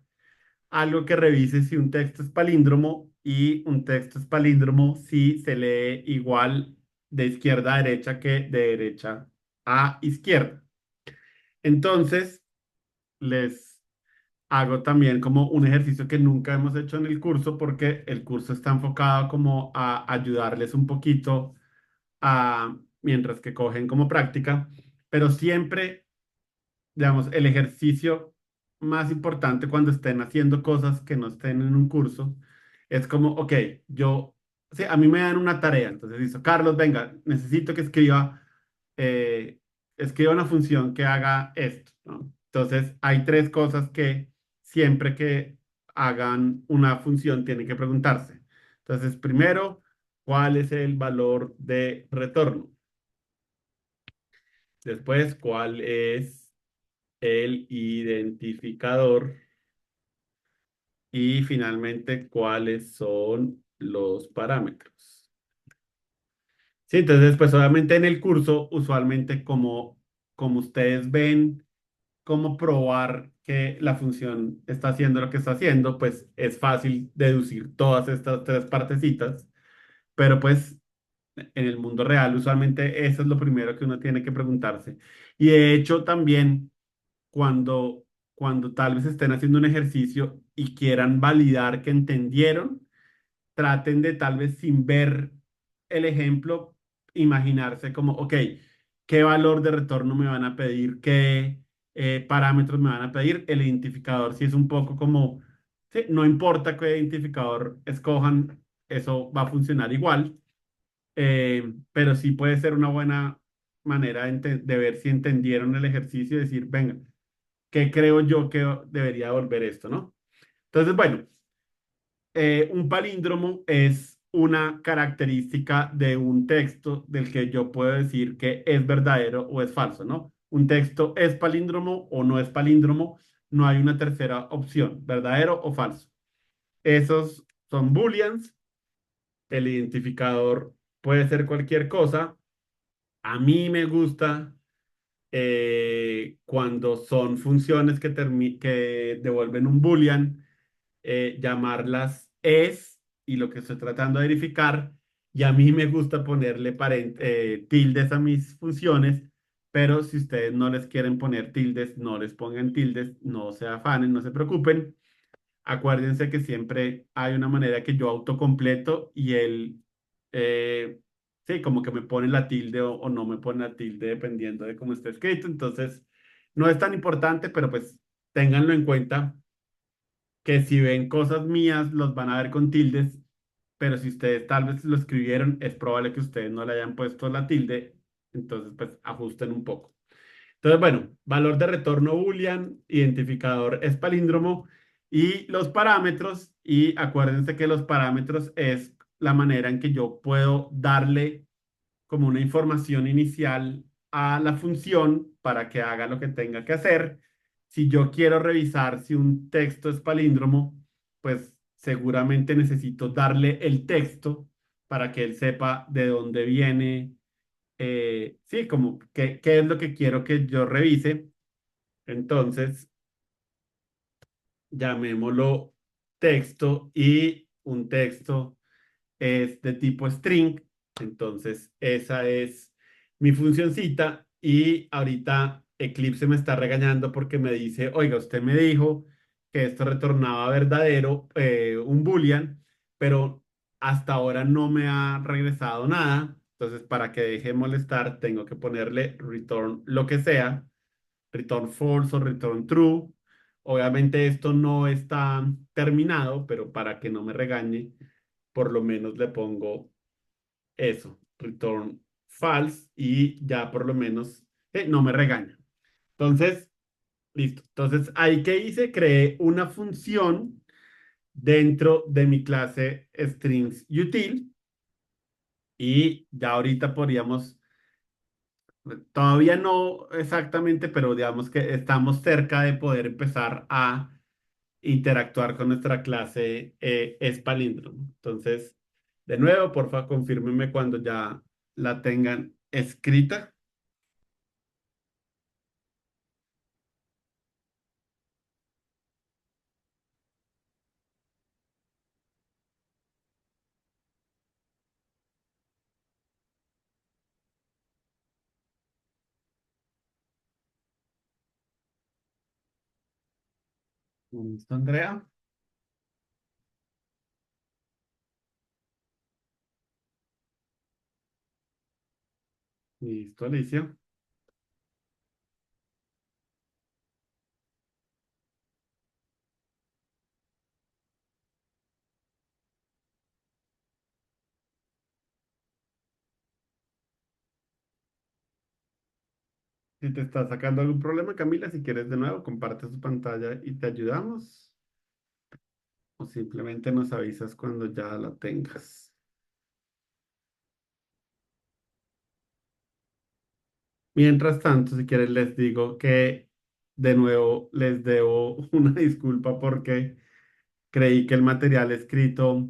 algo que revise si un texto es palíndromo y un texto es palíndromo si se lee igual de izquierda a derecha que de derecha a izquierda. Entonces, les hago también como un ejercicio que nunca hemos hecho en el curso porque el curso está enfocado como a ayudarles un poquito mientras que cogen como práctica, pero siempre digamos, el ejercicio más importante cuando estén haciendo cosas que no estén en un curso es como, ok, sí, a mí me dan una tarea, entonces dice, Carlos, venga, necesito que eh, escriba una función que haga esto, ¿no? Entonces, hay tres cosas que siempre que hagan una función tienen que preguntarse. Entonces, primero, ¿cuál es el valor de retorno? Después, ¿cuál es el identificador? Y finalmente, ¿cuáles son los parámetros? Sí, entonces, pues obviamente en el curso, usualmente como ustedes ven cómo probar que la función está haciendo lo que está haciendo, pues es fácil deducir todas estas tres partecitas, pero pues en el mundo real, usualmente eso es lo primero que uno tiene que preguntarse. Y de hecho también cuando, cuando tal vez estén haciendo un ejercicio y quieran validar que entendieron, traten de tal vez sin ver el ejemplo, imaginarse como, ok, ¿qué valor de retorno me van a pedir? ¿Qué parámetros me van a pedir? El identificador, si es un poco como, sí, no importa qué identificador escojan, eso va a funcionar igual, pero sí puede ser una buena manera de ver si entendieron el ejercicio y decir, venga, ¿qué creo yo que debería volver esto, no? Entonces, bueno. Un palíndromo es una característica de un texto del que yo puedo decir que es verdadero o es falso, ¿no? Un texto es palíndromo o no es palíndromo, no hay una tercera opción, verdadero o falso. Esos son booleans, el identificador puede ser cualquier cosa. A mí me gusta cuando son funciones que devuelven un boolean llamarlas es y lo que estoy tratando de verificar. Y a mí me gusta ponerle tildes a mis funciones, pero si ustedes no les quieren poner tildes, no les pongan tildes, no se afanen, no se preocupen. Acuérdense que siempre hay una manera que yo autocompleto y él, sí, como que me pone la tilde o no me pone la tilde dependiendo de cómo esté escrito. Entonces, no es tan importante, pero pues ténganlo en cuenta que si ven cosas mías los van a ver con tildes, pero si ustedes tal vez lo escribieron, es probable que ustedes no le hayan puesto la tilde, entonces pues ajusten un poco. Entonces, bueno, valor de retorno boolean, identificador es palíndromo y los parámetros, y acuérdense que los parámetros es la manera en que yo puedo darle como una información inicial a la función para que haga lo que tenga que hacer. Si yo quiero revisar si un texto es palíndromo, pues seguramente necesito darle el texto para que él sepa de dónde viene, sí, como qué es lo que quiero que yo revise. Entonces, llamémoslo texto y un texto es de tipo string. Entonces, esa es mi funcioncita y ahorita Eclipse me está regañando porque me dice, oiga, usted me dijo que esto retornaba verdadero, un boolean, pero hasta ahora no me ha regresado nada. Entonces, para que deje de molestar, tengo que ponerle return lo que sea, return false o return true. Obviamente esto no está terminado, pero para que no me regañe, por lo menos le pongo eso, return false y ya por lo menos no me regaña. Entonces, listo. Entonces, ahí que hice, creé una función dentro de mi clase strings util y ya ahorita podríamos, todavía no exactamente, pero digamos que estamos cerca de poder empezar a interactuar con nuestra clase es palíndromo. Entonces, de nuevo, porfa, confírmenme cuando ya la tengan escrita. ¿Listo, Andrea? ¿Listo, Alicia? Si te está sacando algún problema, Camila, si quieres de nuevo, comparte su pantalla y te ayudamos. O simplemente nos avisas cuando ya la tengas. Mientras tanto, si quieres, les digo que de nuevo les debo una disculpa porque creí que el material escrito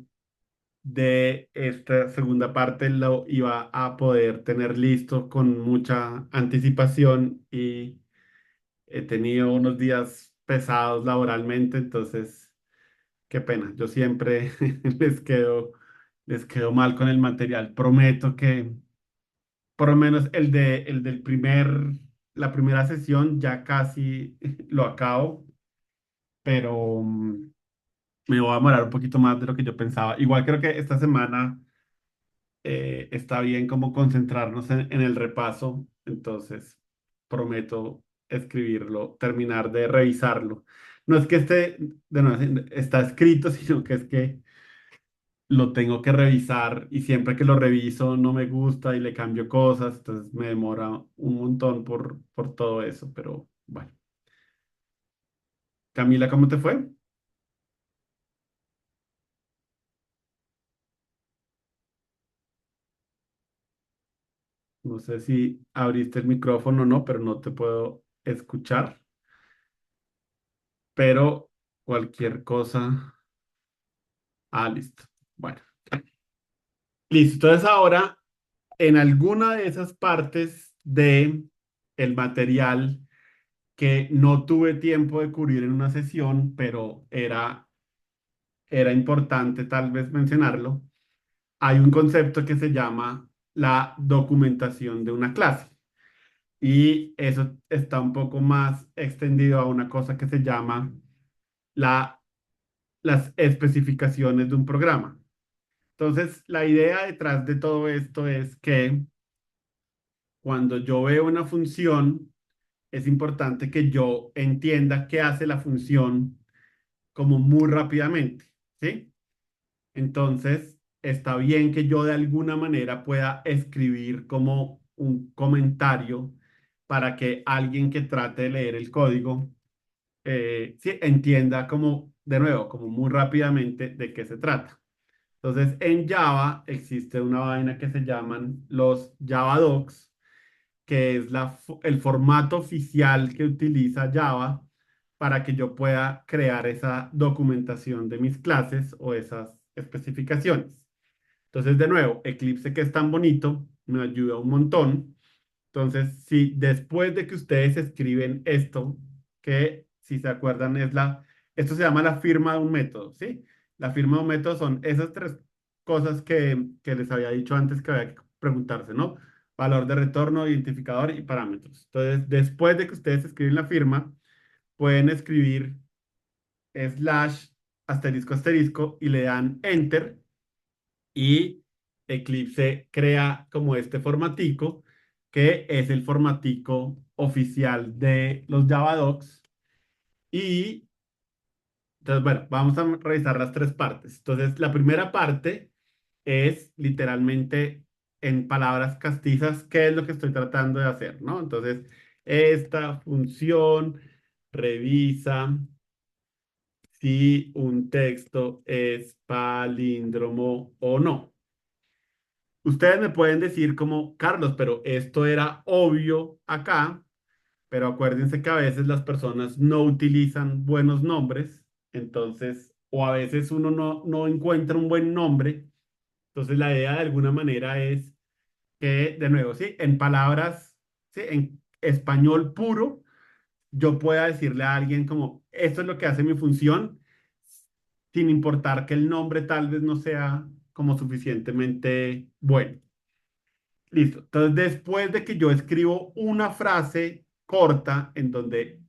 de esta segunda parte lo iba a poder tener listo con mucha anticipación y he tenido unos días pesados laboralmente, entonces qué pena. Yo siempre les quedo les quedó mal con el material. Prometo que por lo menos la primera sesión ya casi lo acabo, pero me voy a demorar un poquito más de lo que yo pensaba. Igual creo que esta semana está bien como concentrarnos en el repaso, entonces prometo escribirlo, terminar de revisarlo. No es que esté, de nuevo, está escrito, sino que es que lo tengo que revisar y siempre que lo reviso no me gusta y le cambio cosas, entonces me demora un montón por todo eso, pero bueno. Camila, ¿cómo te fue? No sé si abriste el micrófono o no, pero no te puedo escuchar, pero cualquier cosa. Ah, listo. Bueno, listo. Entonces ahora, en alguna de esas partes de el material que no tuve tiempo de cubrir en una sesión, pero era importante tal vez mencionarlo, hay un concepto que se llama la documentación de una clase. Y eso está un poco más extendido a una cosa que se llama la, las especificaciones de un programa. Entonces, la idea detrás de todo esto es que cuando yo veo una función, es importante que yo entienda qué hace la función como muy rápidamente, ¿sí? Entonces, está bien que yo de alguna manera pueda escribir como un comentario para que alguien que trate de leer el código, sí, entienda como, de nuevo, como muy rápidamente de qué se trata. Entonces, en Java existe una vaina que se llaman los Java Docs, que es el formato oficial que utiliza Java para que yo pueda crear esa documentación de mis clases o esas especificaciones. Entonces, de nuevo, Eclipse, que es tan bonito, me ayuda un montón. Entonces, si después de que ustedes escriben esto, que si se acuerdan esto se llama la firma de un método, ¿sí? La firma de un método son esas tres cosas que les había dicho antes que había que preguntarse, ¿no? Valor de retorno, identificador y parámetros. Entonces, después de que ustedes escriben la firma, pueden escribir slash asterisco asterisco y le dan enter y Eclipse crea como este formatico que es el formatico oficial de los Javadocs. Y entonces, bueno, vamos a revisar las tres partes. Entonces, la primera parte es literalmente en palabras castizas, qué es lo que estoy tratando de hacer, ¿no? Entonces, esta función revisa si un texto es palíndromo o no. Ustedes me pueden decir como, Carlos, pero esto era obvio acá, pero acuérdense que a veces las personas no utilizan buenos nombres, entonces, o a veces uno no encuentra un buen nombre, entonces la idea de alguna manera es que, de nuevo, sí, en palabras, sí, en español puro, yo pueda decirle a alguien como, esto es lo que hace mi función, sin importar que el nombre tal vez no sea como suficientemente bueno. Listo. Entonces, después de que yo escribo una frase corta en donde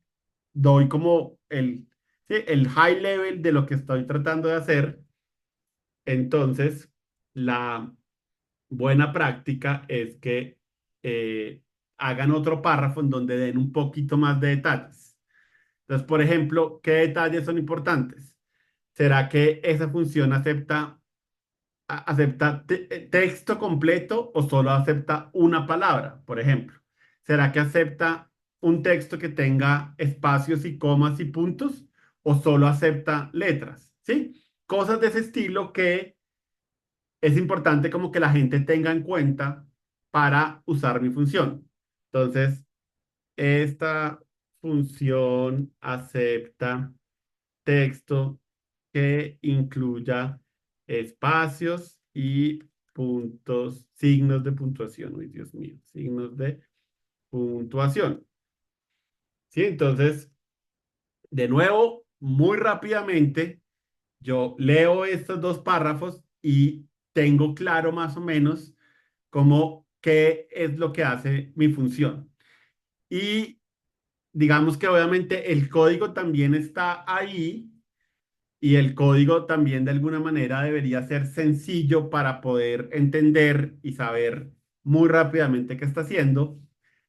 doy como sí, el high level de lo que estoy tratando de hacer, entonces la buena práctica es que hagan otro párrafo en donde den un poquito más de detalles. Entonces, por ejemplo, ¿qué detalles son importantes? ¿Será que esa función acepta texto completo o solo acepta una palabra, por ejemplo? ¿Será que acepta un texto que tenga espacios y comas y puntos o solo acepta letras? ¿Sí? Cosas de ese estilo que es importante como que la gente tenga en cuenta para usar mi función. Entonces, esta función acepta texto que incluya espacios y puntos, signos de puntuación. Uy, Dios mío, signos de puntuación. ¿Sí? Entonces, de nuevo, muy rápidamente, yo leo estos dos párrafos y tengo claro más o menos cómo qué es lo que hace mi función. Y digamos que obviamente el código también está ahí y el código también de alguna manera debería ser sencillo para poder entender y saber muy rápidamente qué está haciendo,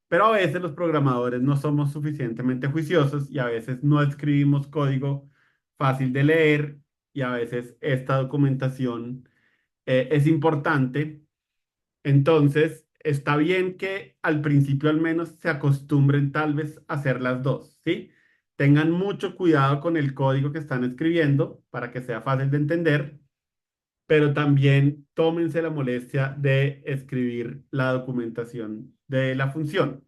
pero a veces los programadores no somos suficientemente juiciosos y a veces no escribimos código fácil de leer y a veces esta documentación es importante. Entonces, está bien que al principio al menos se acostumbren tal vez a hacer las dos, ¿sí? Tengan mucho cuidado con el código que están escribiendo para que sea fácil de entender, pero también tómense la molestia de escribir la documentación de la función.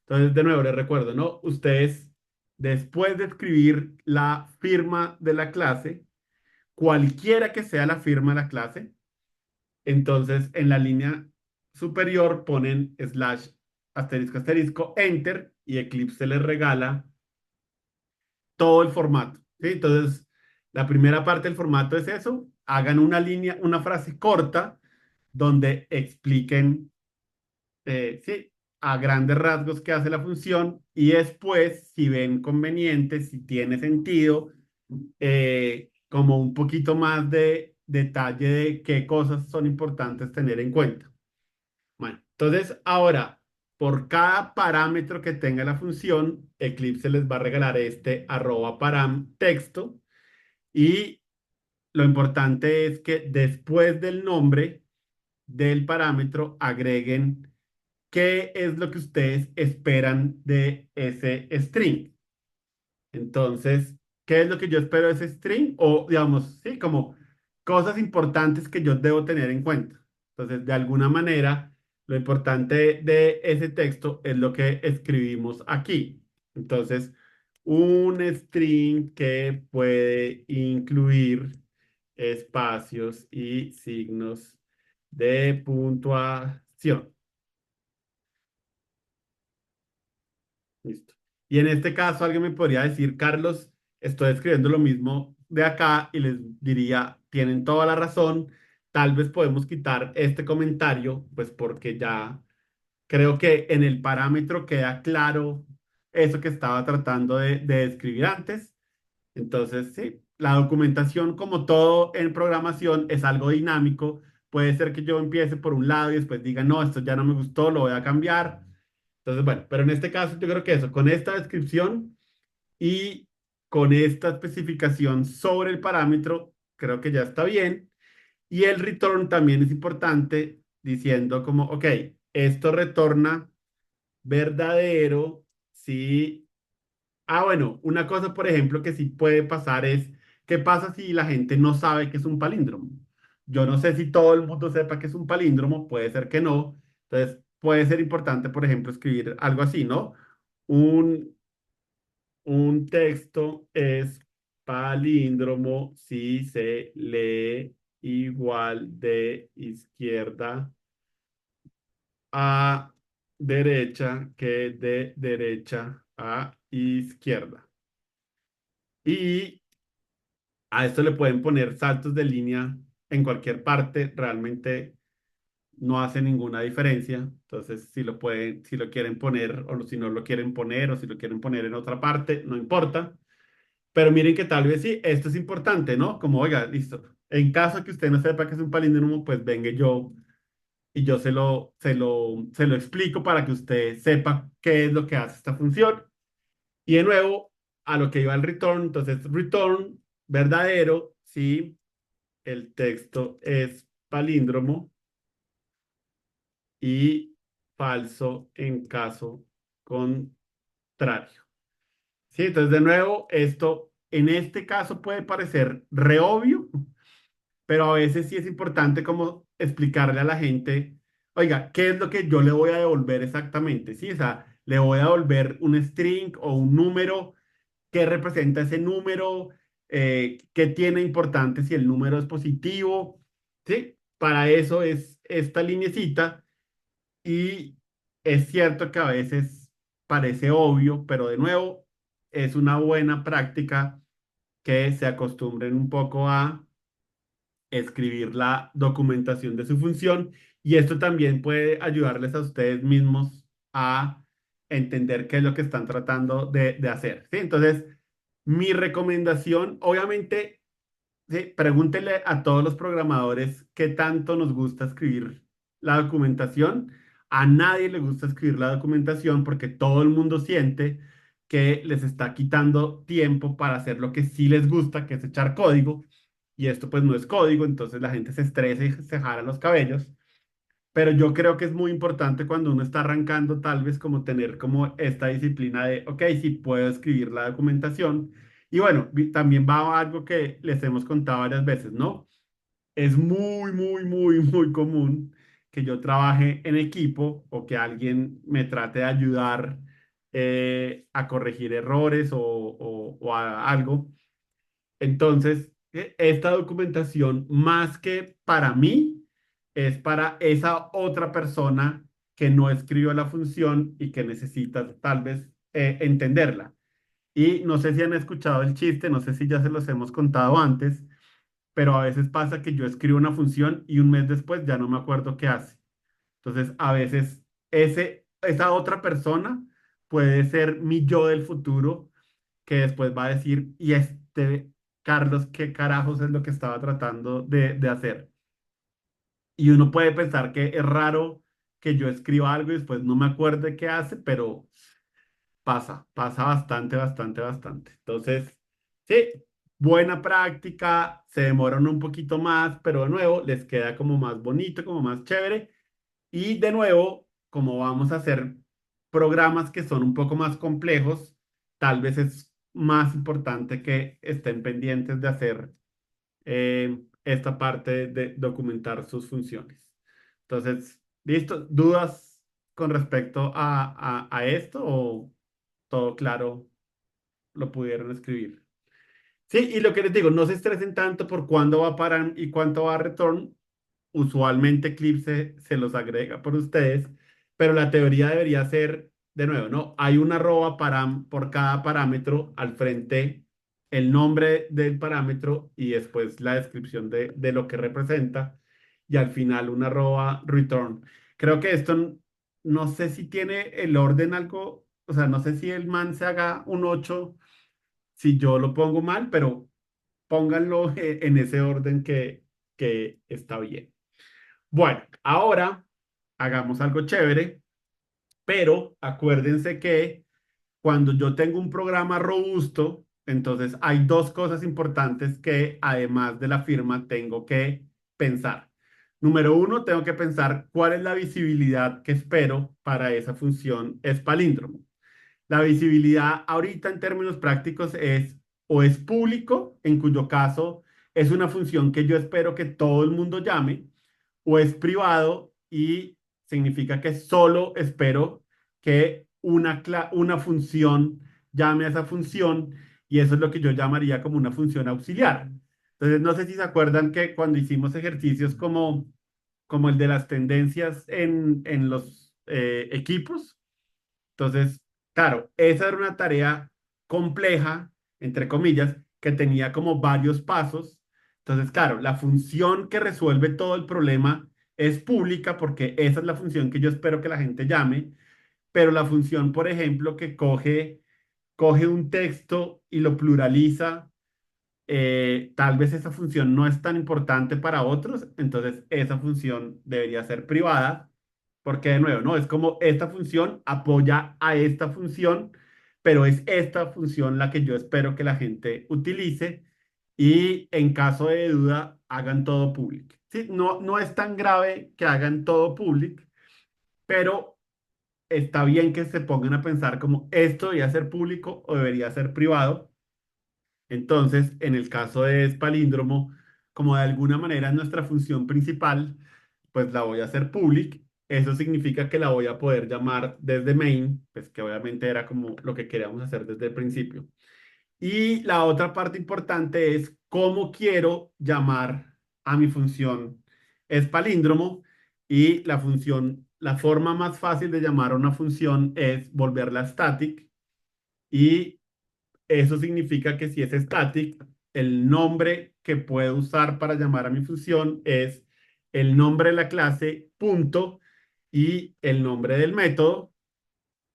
Entonces, de nuevo, les recuerdo, ¿no? Ustedes, después de escribir la firma de la clase, cualquiera que sea la firma de la clase, entonces, en la línea superior ponen slash asterisco asterisco enter y Eclipse les regala todo el formato. ¿Sí? Entonces, la primera parte del formato es eso. Hagan una línea, una frase corta donde expliquen, sí, a grandes rasgos qué hace la función y después, si ven conveniente, si tiene sentido, como un poquito más de detalle de qué cosas son importantes tener en cuenta. Bueno, entonces ahora, por cada parámetro que tenga la función, Eclipse les va a regalar este arroba param texto y lo importante es que después del nombre del parámetro agreguen qué es lo que ustedes esperan de ese string. Entonces, ¿qué es lo que yo espero de ese string? O, digamos, sí, como cosas importantes que yo debo tener en cuenta. Entonces, de alguna manera, lo importante de ese texto es lo que escribimos aquí. Entonces, un string que puede incluir espacios y signos de puntuación. Listo. Y en este caso, alguien me podría decir, Carlos, estoy escribiendo lo mismo de acá y les diría, tienen toda la razón, tal vez podemos quitar este comentario, pues porque ya creo que en el parámetro queda claro eso que estaba tratando de escribir antes. Entonces, sí, la documentación, como todo en programación, es algo dinámico. Puede ser que yo empiece por un lado y después diga, no, esto ya no me gustó, lo voy a cambiar. Entonces, bueno, pero en este caso yo creo que eso, con esta descripción y con esta especificación sobre el parámetro, creo que ya está bien. Y el return también es importante, diciendo como, ok, esto retorna verdadero si... Ah, bueno, una cosa, por ejemplo, que sí puede pasar es, ¿qué pasa si la gente no sabe que es un palíndromo? Yo no sé si todo el mundo sepa que es un palíndromo, puede ser que no. Entonces, puede ser importante, por ejemplo, escribir algo así, ¿no? Un, un texto es palíndromo si se lee igual de izquierda a derecha que de derecha a izquierda. Y a esto le pueden poner saltos de línea en cualquier parte, realmente no hace ninguna diferencia. Entonces, si lo pueden, si lo quieren poner o si no lo quieren poner o si lo quieren poner en otra parte, no importa. Pero miren que tal vez sí, esto es importante, ¿no? Como, oiga, listo. En caso que usted no sepa que es un palíndromo, pues venga yo y yo se lo explico para que usted sepa qué es lo que hace esta función. Y de nuevo, a lo que iba el return, entonces return verdadero si el texto es palíndromo y falso en caso contrario. Sí, entonces de nuevo, esto en este caso puede parecer re obvio, pero a veces sí es importante como explicarle a la gente, oiga, ¿qué es lo que yo le voy a devolver exactamente? Sí, o sea, le voy a devolver un string o un número. ¿Qué representa ese número? ¿Qué tiene importante si el número es positivo? ¿Sí? Para eso es esta linecita y es cierto que a veces parece obvio, pero de nuevo es una buena práctica que se acostumbren un poco a escribir la documentación de su función y esto también puede ayudarles a ustedes mismos a entender qué es lo que están tratando de hacer, ¿sí? Entonces, mi recomendación, obviamente, sí, pregúntele a todos los programadores qué tanto nos gusta escribir la documentación. A nadie le gusta escribir la documentación porque todo el mundo siente que les está quitando tiempo para hacer lo que sí les gusta, que es echar código. Y esto pues no es código, entonces la gente se estresa y se jala los cabellos. Pero yo creo que es muy importante cuando uno está arrancando, tal vez como tener como esta disciplina de, ok, sí puedo escribir la documentación. Y bueno, también va a algo que les hemos contado varias veces, ¿no? Es muy común que yo trabaje en equipo o que alguien me trate de ayudar a corregir errores o a algo. Entonces, esta documentación, más que para mí, es para esa otra persona que no escribió la función y que necesita tal vez entenderla. Y no sé si han escuchado el chiste, no sé si ya se los hemos contado antes, pero a veces pasa que yo escribo una función y un mes después ya no me acuerdo qué hace. Entonces, a veces esa otra persona puede ser mi yo del futuro que después va a decir, y este Carlos, ¿qué carajos es lo que estaba tratando de hacer? Y uno puede pensar que es raro que yo escriba algo y después no me acuerde qué hace, pero pasa bastante. Entonces, sí, buena práctica, se demoran un poquito más, pero de nuevo les queda como más bonito, como más chévere. Y de nuevo, como vamos a hacer programas que son un poco más complejos, tal vez es más importante que estén pendientes de hacer esta parte de documentar sus funciones. Entonces, ¿listo? ¿Dudas con respecto a esto o todo claro lo pudieron escribir? Sí, y lo que les digo, no se estresen tanto por cuándo va a parar y cuánto va a return. Usualmente Eclipse se los agrega por ustedes, pero la teoría debería ser, de nuevo, ¿no? Hay una arroba por cada parámetro al frente, el nombre del parámetro y después la descripción de lo que representa y al final una arroba return. Creo que esto no sé si tiene el orden algo, o sea, no sé si el man se haga un 8 si yo lo pongo mal, pero pónganlo en ese orden que está bien. Bueno, ahora hagamos algo chévere, pero acuérdense que cuando yo tengo un programa robusto, entonces hay dos cosas importantes que además de la firma tengo que pensar. Número uno, tengo que pensar cuál es la visibilidad que espero para esa función es palíndromo. La visibilidad ahorita en términos prácticos es o es público, en cuyo caso es una función que yo espero que todo el mundo llame, o es privado y significa que solo espero que una función llame a esa función y eso es lo que yo llamaría como una función auxiliar. Entonces, no sé si se acuerdan que cuando hicimos ejercicios como el de las tendencias en los equipos, entonces, claro, esa era una tarea compleja, entre comillas, que tenía como varios pasos. Entonces, claro, la función que resuelve todo el problema es pública porque esa es la función que yo espero que la gente llame, pero la función, por ejemplo, que coge un texto y lo pluraliza, tal vez esa función no es tan importante para otros, entonces esa función debería ser privada, porque de nuevo, ¿no? Es como esta función apoya a esta función, pero es esta función la que yo espero que la gente utilice y en caso de duda hagan todo público. Sí, no es tan grave que hagan todo público, pero está bien que se pongan a pensar como esto debería ser público o debería ser privado. Entonces, en el caso de palíndromo, como de alguna manera es nuestra función principal, pues la voy a hacer public. Eso significa que la voy a poder llamar desde main, pues que obviamente era como lo que queríamos hacer desde el principio. Y la otra parte importante es cómo quiero llamar a mi función es palíndromo y la forma más fácil de llamar a una función es volverla static y eso significa que si es static, el nombre que puedo usar para llamar a mi función es el nombre de la clase, punto, y el nombre del método.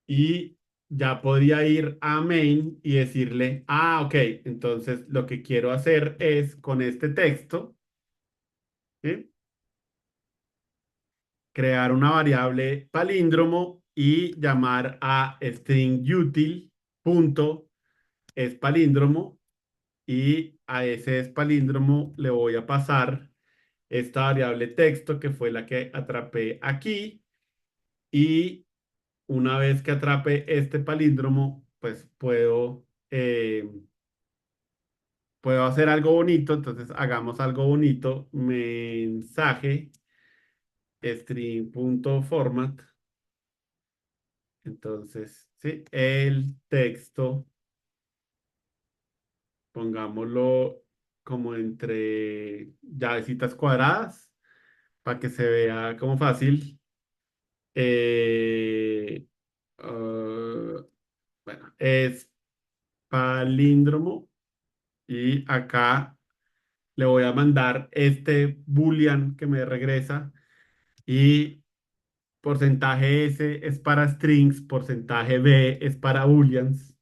Y ya podría ir a main y decirle, ah, ok, entonces lo que quiero hacer es con este texto, ¿sí? Crear una variable palíndromo y llamar a string util punto es palíndromo, y a ese es palíndromo le voy a pasar esta variable texto que fue la que atrapé aquí, y una vez que atrape este palíndromo, pues puedo hacer algo bonito. Entonces hagamos algo bonito. Mensaje string.format. Entonces, sí, el texto, pongámoslo como entre llavecitas cuadradas para que se vea como fácil. Eh, ah, bueno, es palíndromo, y acá le voy a mandar este boolean que me regresa, y porcentaje S es para strings, porcentaje B es para booleans,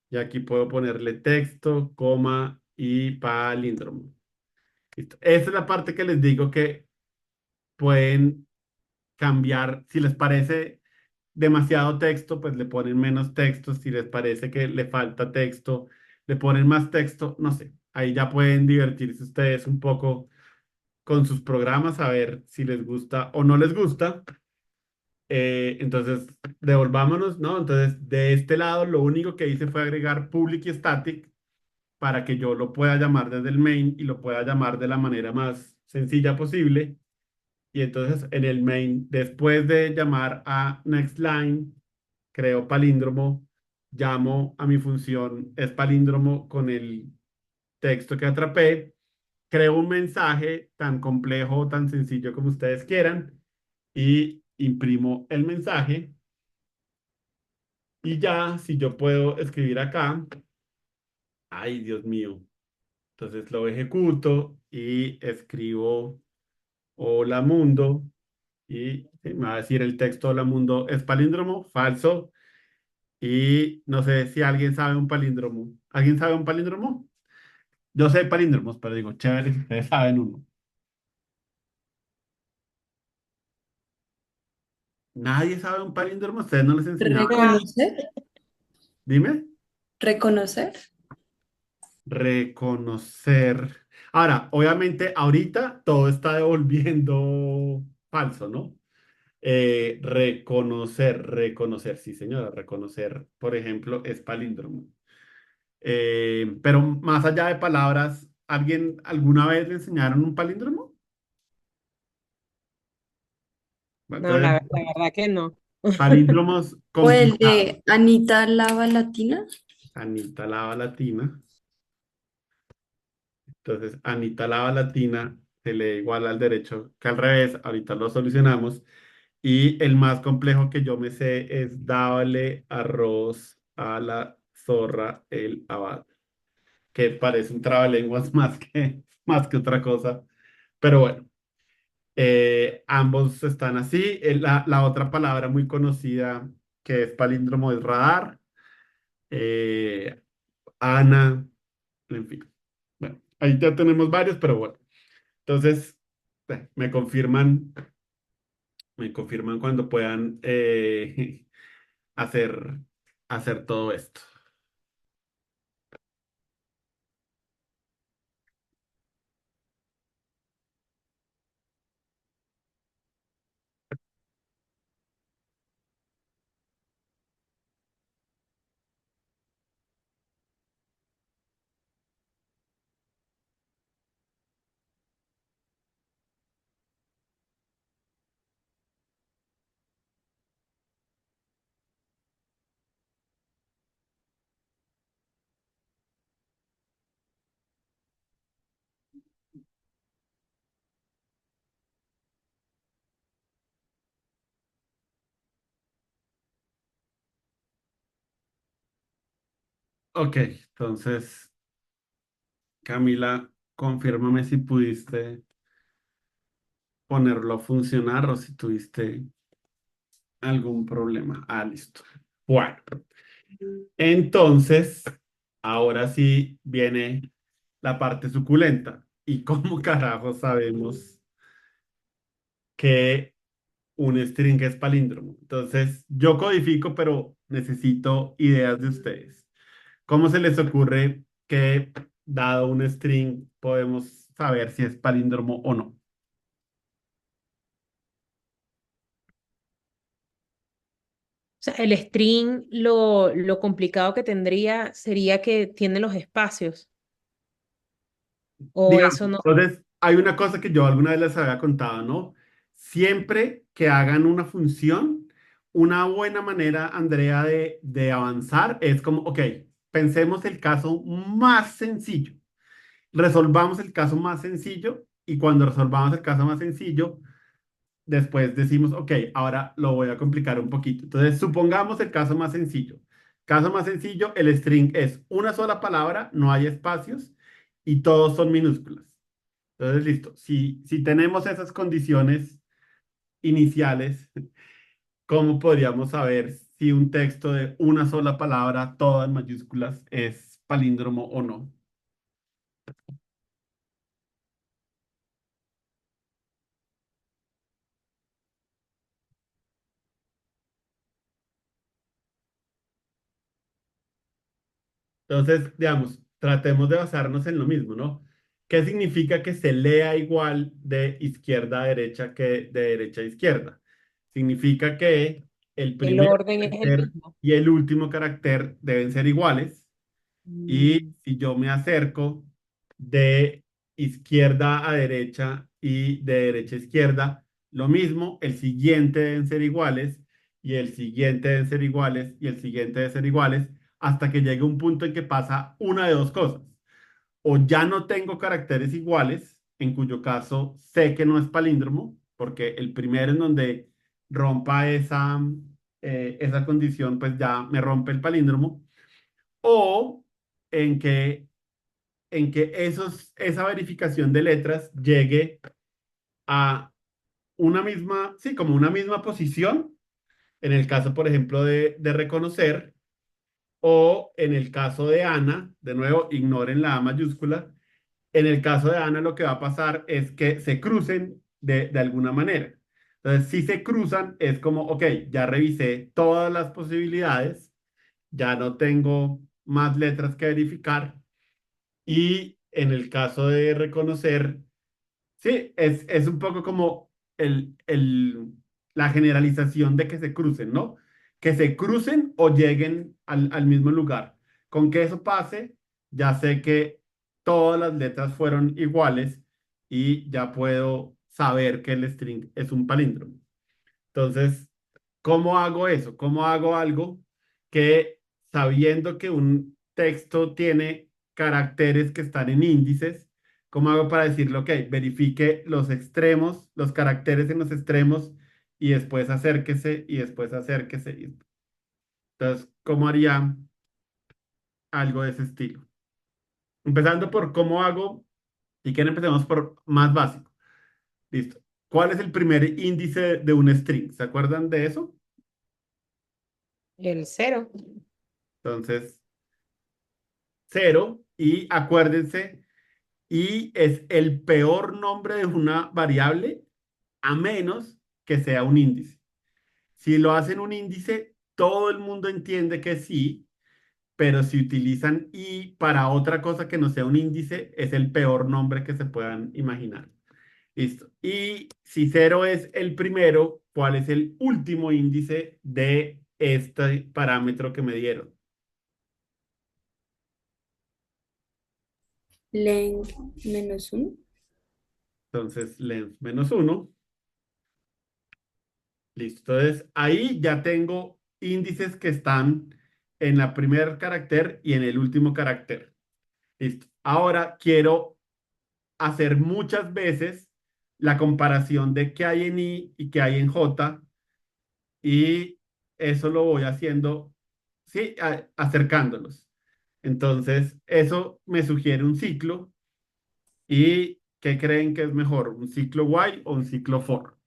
y aquí puedo ponerle texto, coma y palíndromo. Listo. Esta es la parte que les digo que pueden cambiar. Si les parece demasiado texto, pues le ponen menos texto. Si les parece que le falta texto, le ponen más texto. No sé, ahí ya pueden divertirse ustedes un poco con sus programas, a ver si les gusta o no les gusta. Entonces, devolvámonos, ¿no? Entonces, de este lado, lo único que hice fue agregar public y static para que yo lo pueda llamar desde el main y lo pueda llamar de la manera más sencilla posible. Y entonces, en el main, después de llamar a next line, creo palíndromo, llamo a mi función es palíndromo con el texto que atrapé, creo un mensaje tan complejo o tan sencillo como ustedes quieran, y imprimo el mensaje. Y ya, si yo puedo escribir acá, ay, Dios mío, entonces lo ejecuto y escribo hola mundo, y sí, me va a decir el texto hola mundo es palíndromo, falso. Y no sé si alguien sabe un palíndromo. ¿Alguien sabe un palíndromo? Yo sé palíndromos, pero digo, chévere, si ustedes saben uno. Nadie sabe un palíndromo, ustedes no les enseñaban. No, Reconocer, Dime. reconocer. Reconocer. Ahora, obviamente, ahorita todo está devolviendo falso, ¿no? Reconocer, sí, señora, reconocer, por ejemplo, es palíndromo. Pero más allá de palabras, ¿alguien alguna vez le enseñaron un palíndromo? Bueno, no, entonces, la verdad que no. palíndromos O el complicados. de Anita Lava Latina. Anita Lava Latina. Entonces, Anita Lava Latina se lee igual al derecho que al revés. Ahorita lo solucionamos. Y el más complejo que yo me sé es dale arroz a la zorra el abad, que parece un trabalenguas más que otra cosa. Pero bueno, ambos están así. La otra palabra muy conocida que es palíndromo es radar. eh, Ana, en fin. Bueno, ahí ya tenemos varios, pero bueno. Entonces, me confirman cuando puedan hacer, hacer todo esto. Ok, entonces Camila, confírmame si pudiste ponerlo a funcionar o si tuviste algún problema. Ah, listo. Bueno, entonces, ahora sí viene la parte suculenta. ¿Y cómo carajo sabemos que un string es palíndromo? Entonces, yo codifico, pero necesito ideas de ustedes. ¿Cómo se les ocurre que, dado un string, podemos saber si es palíndromo o no? O sea, el string, lo complicado que tendría sería que tiene los espacios, o Digamos, eso no. entonces, hay una cosa que yo alguna vez les había contado, ¿no? Siempre que hagan una función, una buena manera, Andrea, de avanzar es como, ok, pensemos el caso más sencillo, resolvamos el caso más sencillo y cuando resolvamos el caso más sencillo, después decimos, ok, ahora lo voy a complicar un poquito. Entonces, supongamos el caso más sencillo. Caso más sencillo, el string es una sola palabra, no hay espacios y todos son minúsculas. Entonces, listo. Si tenemos esas condiciones iniciales, ¿cómo podríamos saber si un texto de una sola palabra, todas en mayúsculas, es palíndromo o no? Entonces, digamos, tratemos de basarnos en lo mismo, ¿no? ¿Qué significa que se lea igual de izquierda a derecha que de derecha a izquierda? Significa que el El primer orden es el carácter mismo. y el último carácter deben ser iguales. Y Mm, si yo me acerco de izquierda a derecha y de derecha a izquierda, lo mismo, el siguiente deben ser iguales y el siguiente deben ser iguales y el siguiente debe ser iguales hasta que llegue un punto en que pasa una de dos cosas. O ya no tengo caracteres iguales, en cuyo caso sé que no es palíndromo, porque el primero en donde rompa esa condición, pues ya me rompe el palíndromo o en que esa verificación de letras llegue a una misma, sí, como una misma posición, en el caso, por ejemplo, de reconocer, o en el caso de Ana, de nuevo, ignoren la A mayúscula, en el caso de Ana lo que va a pasar es que se crucen de alguna manera. Entonces, si se cruzan, es como, ok, ya revisé todas las posibilidades, ya no tengo más letras que verificar. Y en el caso de reconocer, sí, es un poco como la generalización de que se crucen, ¿no? Que se crucen o lleguen al mismo lugar. Con que eso pase, ya sé que todas las letras fueron iguales y ya puedo saber que el string es un palíndromo. Entonces, ¿cómo hago eso? ¿Cómo hago algo que sabiendo que un texto tiene caracteres que están en índices, cómo hago para decirle, ok, verifique los extremos, los caracteres en los extremos y después acérquese y después acérquese? Entonces, ¿cómo haría algo de ese estilo? Empezando por cómo hago, y que empecemos por más básico. Listo. ¿Cuál es el primer índice de un string? ¿Se acuerdan de eso? el cero. Entonces, cero y acuérdense, y es el peor nombre de una variable a menos que sea un índice. Si lo hacen un índice, todo el mundo entiende que sí, pero si utilizan y para otra cosa que no sea un índice, es el peor nombre que se puedan imaginar. Listo. Y si cero es el primero, ¿cuál es el último índice de este parámetro que me dieron? Len -1. Entonces, length menos uno. Listo. Entonces, ahí ya tengo índices que están en la primer carácter y en el último carácter. Listo. Ahora quiero hacer muchas veces la comparación de qué hay en I y qué hay en J y eso lo voy haciendo, sí, acercándolos. Entonces, eso me sugiere un ciclo ¿Y qué creen que es mejor, un ciclo while o un ciclo for?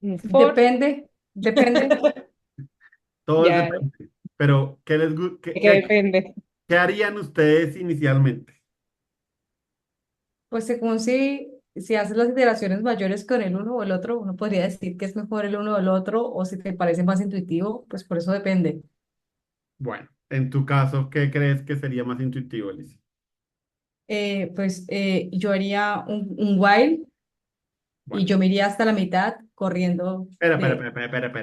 Un for. Depende. Todo Ya, depende. Pero, ¿de qué depende? qué harían ustedes inicialmente? Pues según si haces las iteraciones mayores con el uno o el otro, uno podría decir que es mejor el uno o el otro, o si te parece más intuitivo, pues por eso depende. Bueno, en tu caso, ¿qué crees que sería más intuitivo, Alicia? Yo haría un while y Bueno, yo me iría hasta la mitad corriendo de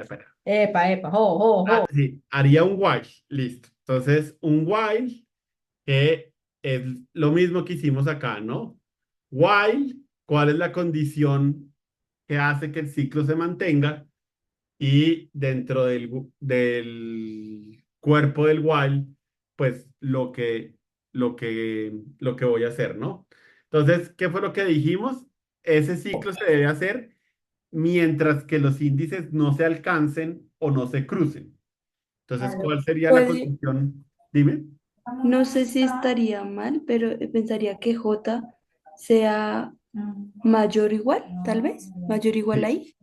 espera. epa, jo. Sí, haría un while, listo. Entonces, un while que es lo mismo que hicimos acá, ¿no? While, ¿cuál es la condición que hace que el ciclo se mantenga? Y dentro del cuerpo del while, pues lo que voy a hacer, ¿no? Entonces, ¿qué fue lo que dijimos? Ese ciclo se debe hacer mientras que los índices no se alcancen o no se crucen. Entonces, ¿cuál sería la Pues condición? Dime. no sé si estaría mal, pero pensaría que J sea mayor o igual, tal vez, mayor o igual Sí. ahí.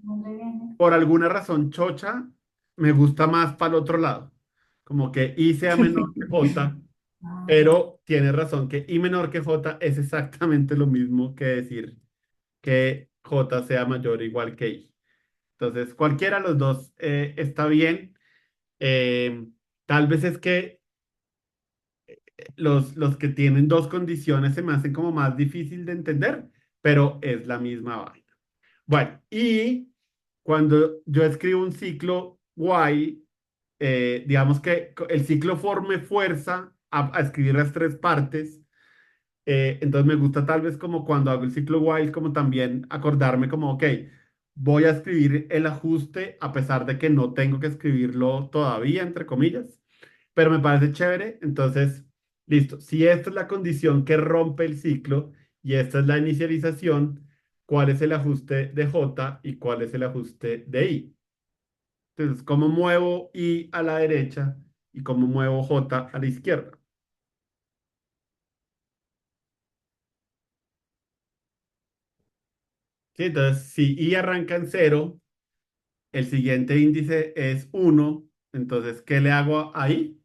Por alguna razón, chocha me gusta más para el otro lado. Como que I sea menor que J, pero tiene razón que I menor que J es exactamente lo mismo que decir que J sea mayor o igual que I. Entonces, cualquiera de los dos está bien. Eh, Tal vez es que los que tienen dos condiciones se me hacen como más difícil de entender, pero es la misma vaina. Bueno, y cuando yo escribo un ciclo Y, digamos que el ciclo for me fuerza a escribir las tres partes. Entonces me gusta tal vez como cuando hago el ciclo while, como también acordarme como, ok, voy a escribir el ajuste a pesar de que no tengo que escribirlo todavía, entre comillas, pero me parece chévere. Entonces, listo. Si esta es la condición que rompe el ciclo y esta es la inicialización, ¿cuál es el ajuste de J y cuál es el ajuste de I? Entonces, ¿cómo muevo I a la derecha y cómo muevo J a la izquierda? Sí, entonces, si I arranca en cero, el siguiente índice es uno. Entonces, ¿qué le hago ahí?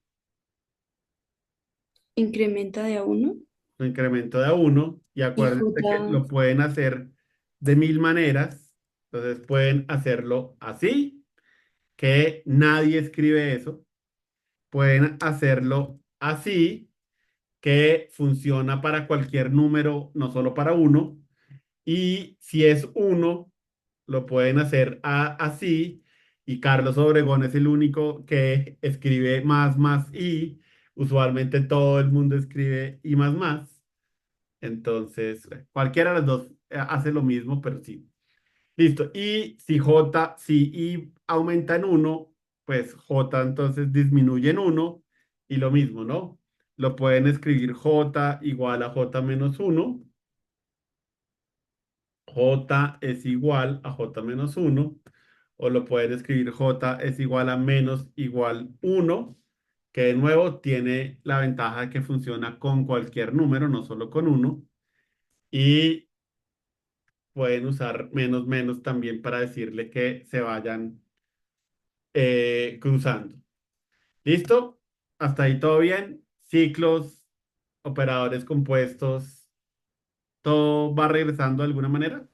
Incrementa de a uno Lo incremento de a uno y y acuérdense que J, lo pueden hacer de mil maneras. Entonces, pueden hacerlo así, que nadie escribe eso. Pueden hacerlo así, que funciona para cualquier número, no solo para uno. Y si es uno, lo pueden hacer así. Y Carlos Obregón es el único que escribe más y. Usualmente todo el mundo escribe y más. Entonces, cualquiera de los dos hace lo mismo, pero sí. Listo. Y si I aumenta en uno, pues J entonces disminuye en uno. Y lo mismo, ¿no? Lo pueden escribir J igual a J menos uno. J es igual a J menos uno, o lo pueden escribir J es igual a menos igual uno, que de nuevo tiene la ventaja de que funciona con cualquier número, no solo con uno, y pueden usar menos también para decirle que se vayan cruzando. ¿Listo? Hasta ahí todo bien. Ciclos, operadores compuestos, ¿todo va regresando de alguna manera?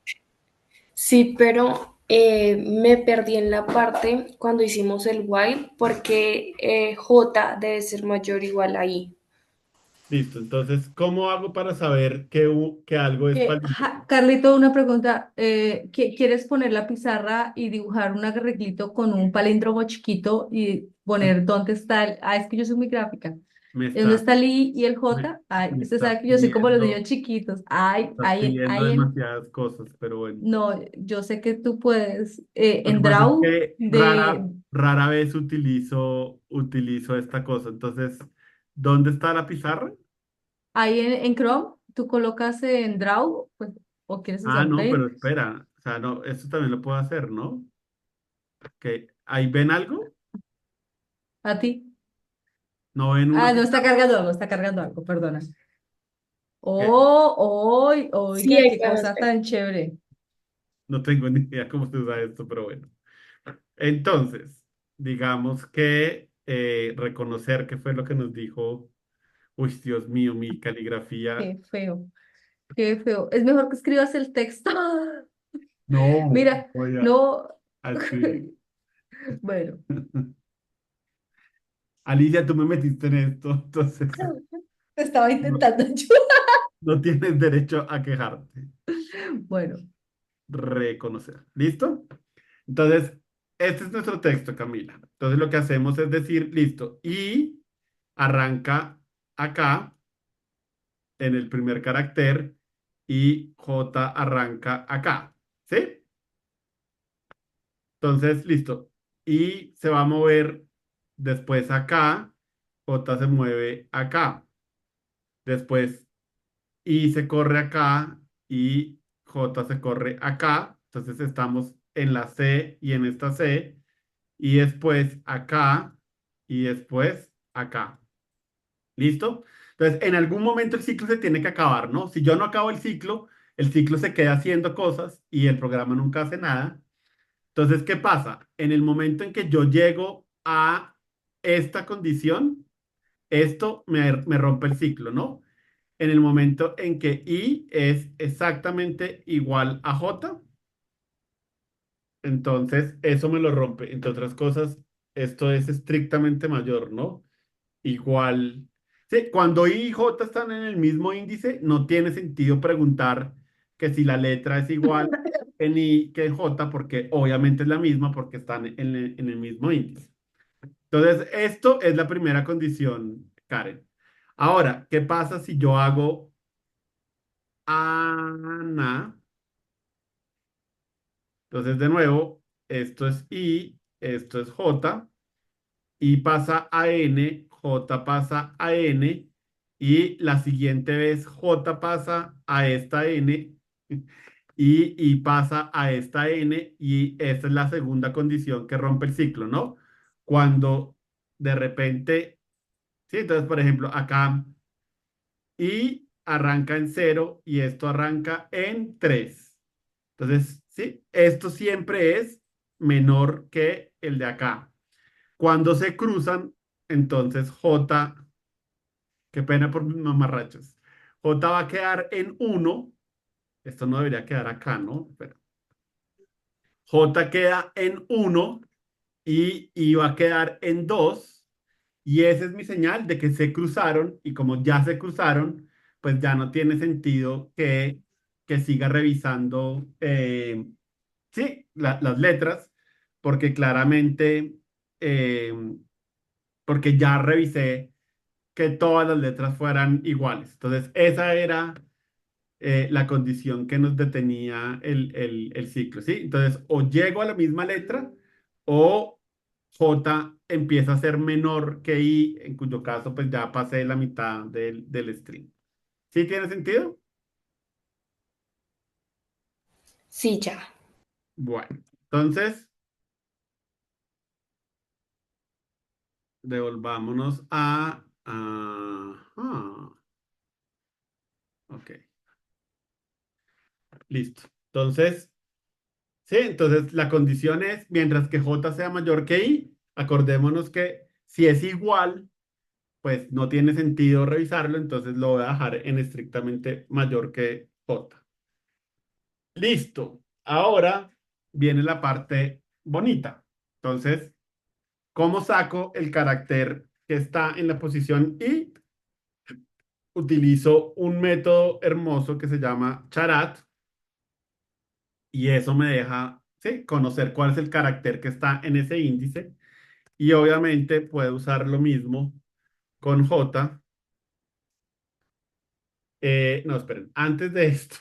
Sí, pero me perdí en la parte cuando hicimos el while porque J debe ser mayor o igual a I. Listo, entonces, ¿cómo hago para saber que algo es palíndromo? Carlito, una pregunta. ¿Quieres poner la pizarra y dibujar un arreglito con un palíndromo chiquito y poner dónde está el... Ah, es que yo soy muy gráfica. Me ¿Dónde estás, está el I y el me, J? Ay, me usted sabe estás que yo soy como los niños pidiendo, chiquitos. Ay, estás pidiendo ahí en... demasiadas cosas, pero bueno. No, yo sé que tú puedes. Lo que En pasa es Draw que de... rara vez utilizo esta cosa. Entonces, ¿dónde está la pizarra? Ahí en Chrome, tú colocas en Draw, pues, o quieres Ah, usar no, pero Paint, espera. O sea, no, esto también lo puedo hacer, ¿no? Que ¿ahí ven algo? a ti. ¿No ven uno Ah, que no está cargando algo, perdona. que Sí, Oiga, ahí qué podemos cosa ver. tan chévere. no tengo ni idea cómo se usa esto, pero bueno. Entonces, digamos que reconocer qué fue lo que nos dijo, uy, Dios mío, mi caligrafía. Qué feo, qué feo. Es mejor que escribas el texto. No, Mira, voy no. a escribir. Bueno, Alicia, tú me metiste en esto, entonces estaba no, intentando yo. no tienes derecho a quejarte. Bueno, Reconocer. ¿Listo? Entonces, este es nuestro texto, Camila. Entonces, lo que hacemos es decir, listo, y arranca acá en el primer carácter y J arranca acá. ¿Sí? Entonces, listo. Y se va a mover después acá, J se mueve acá. Después I se corre acá y J se corre acá. Entonces estamos en la C y en esta C. Y después acá y después acá. ¿Listo? Entonces, en algún momento el ciclo se tiene que acabar, ¿no? Si yo no acabo el ciclo se queda haciendo cosas y el programa nunca hace nada. Entonces, ¿qué pasa? En el momento en que yo llego a esta condición, esto me rompe el ciclo, ¿no? En el momento en que I es exactamente igual a J, entonces eso me lo rompe. Entre otras cosas, esto es estrictamente mayor, ¿no? Igual. Sí, cuando I y J están en el mismo índice, no tiene sentido preguntar que si la letra es igual en I que en J, porque obviamente es la misma porque están en el mismo índice. Entonces, esto es la primera condición, Karen. Ahora, ¿qué pasa si yo hago Ana? Entonces, de nuevo, esto es I, esto es J. I pasa a N, J pasa a N y la siguiente vez J pasa a esta N y I pasa a esta N y esta es la segunda condición que rompe el ciclo, ¿no? Cuando de repente, sí, entonces por ejemplo acá I arranca en cero y esto arranca en 3. Entonces, sí, esto siempre es menor que el de acá. Cuando se cruzan, entonces J, qué pena por mis mamarrachos, J va a quedar en uno. Esto no debería quedar acá, ¿no? Pero J queda en uno y I va a quedar en 2 y esa es mi señal de que se cruzaron y como ya se cruzaron, pues ya no tiene sentido que siga revisando, sí, las letras, porque claramente, eh, porque ya revisé que todas las letras fueran iguales. Entonces, esa era la condición que nos detenía el ciclo, ¿sí? Entonces, o llego a la misma letra o J empieza a ser menor que I, en cuyo caso, pues ya pasé la mitad del string. ¿Sí tiene sentido? Sí, ya. Bueno, entonces, devolvámonos ok, listo. Entonces, sí, entonces la condición es, mientras que J sea mayor que I, acordémonos que si es igual, pues no tiene sentido revisarlo, entonces lo voy a dejar en estrictamente mayor que J. Listo. Ahora viene la parte bonita. Entonces, ¿cómo saco el carácter que está en la posición I? Utilizo un método hermoso que se llama charat y eso me deja, sí, conocer cuál es el carácter que está en ese índice. Y obviamente puedo usar lo mismo con J. No, esperen, antes de esto.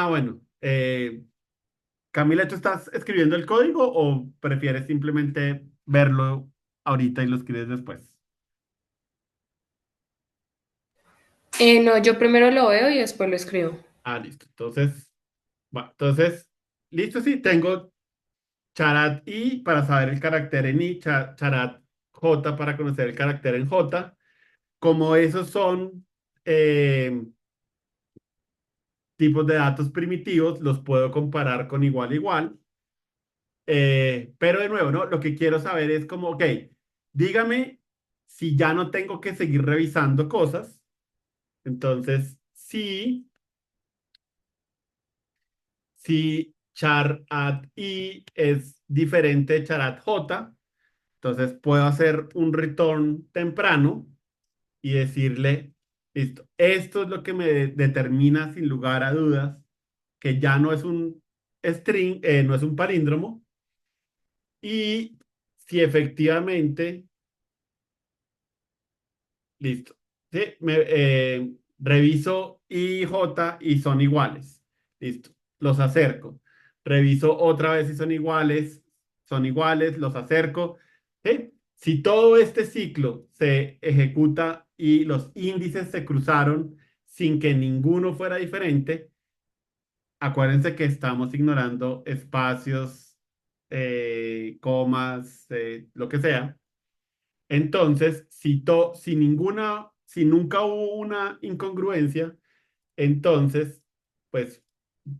Bueno. Camila, ¿tú estás escribiendo el código o prefieres simplemente verlo ahorita y lo escribes después? No, yo primero lo veo y después lo escribo. Listo. Entonces, bueno, entonces, listo, sí, tengo charat I para saber el carácter en I, charat J para conocer el carácter en J. Como esos son eh, tipos de datos primitivos, los puedo comparar con igual a igual. Pero de nuevo, ¿no? Lo que quiero saber es como, ok, dígame si ya no tengo que seguir revisando cosas. Entonces, si char at i es diferente de char at j, entonces puedo hacer un return temprano y decirle, listo, esto es lo que me determina sin lugar a dudas que ya no es un string, no es un palíndromo, y si efectivamente, listo, ¿sí? Reviso I y J y son iguales, listo, los acerco, reviso otra vez si son iguales, los acerco, ¿sí? Si todo este ciclo se ejecuta y los índices se cruzaron sin que ninguno fuera diferente, acuérdense que estamos ignorando espacios, comas, lo que sea. Entonces, si nunca hubo una incongruencia, entonces, pues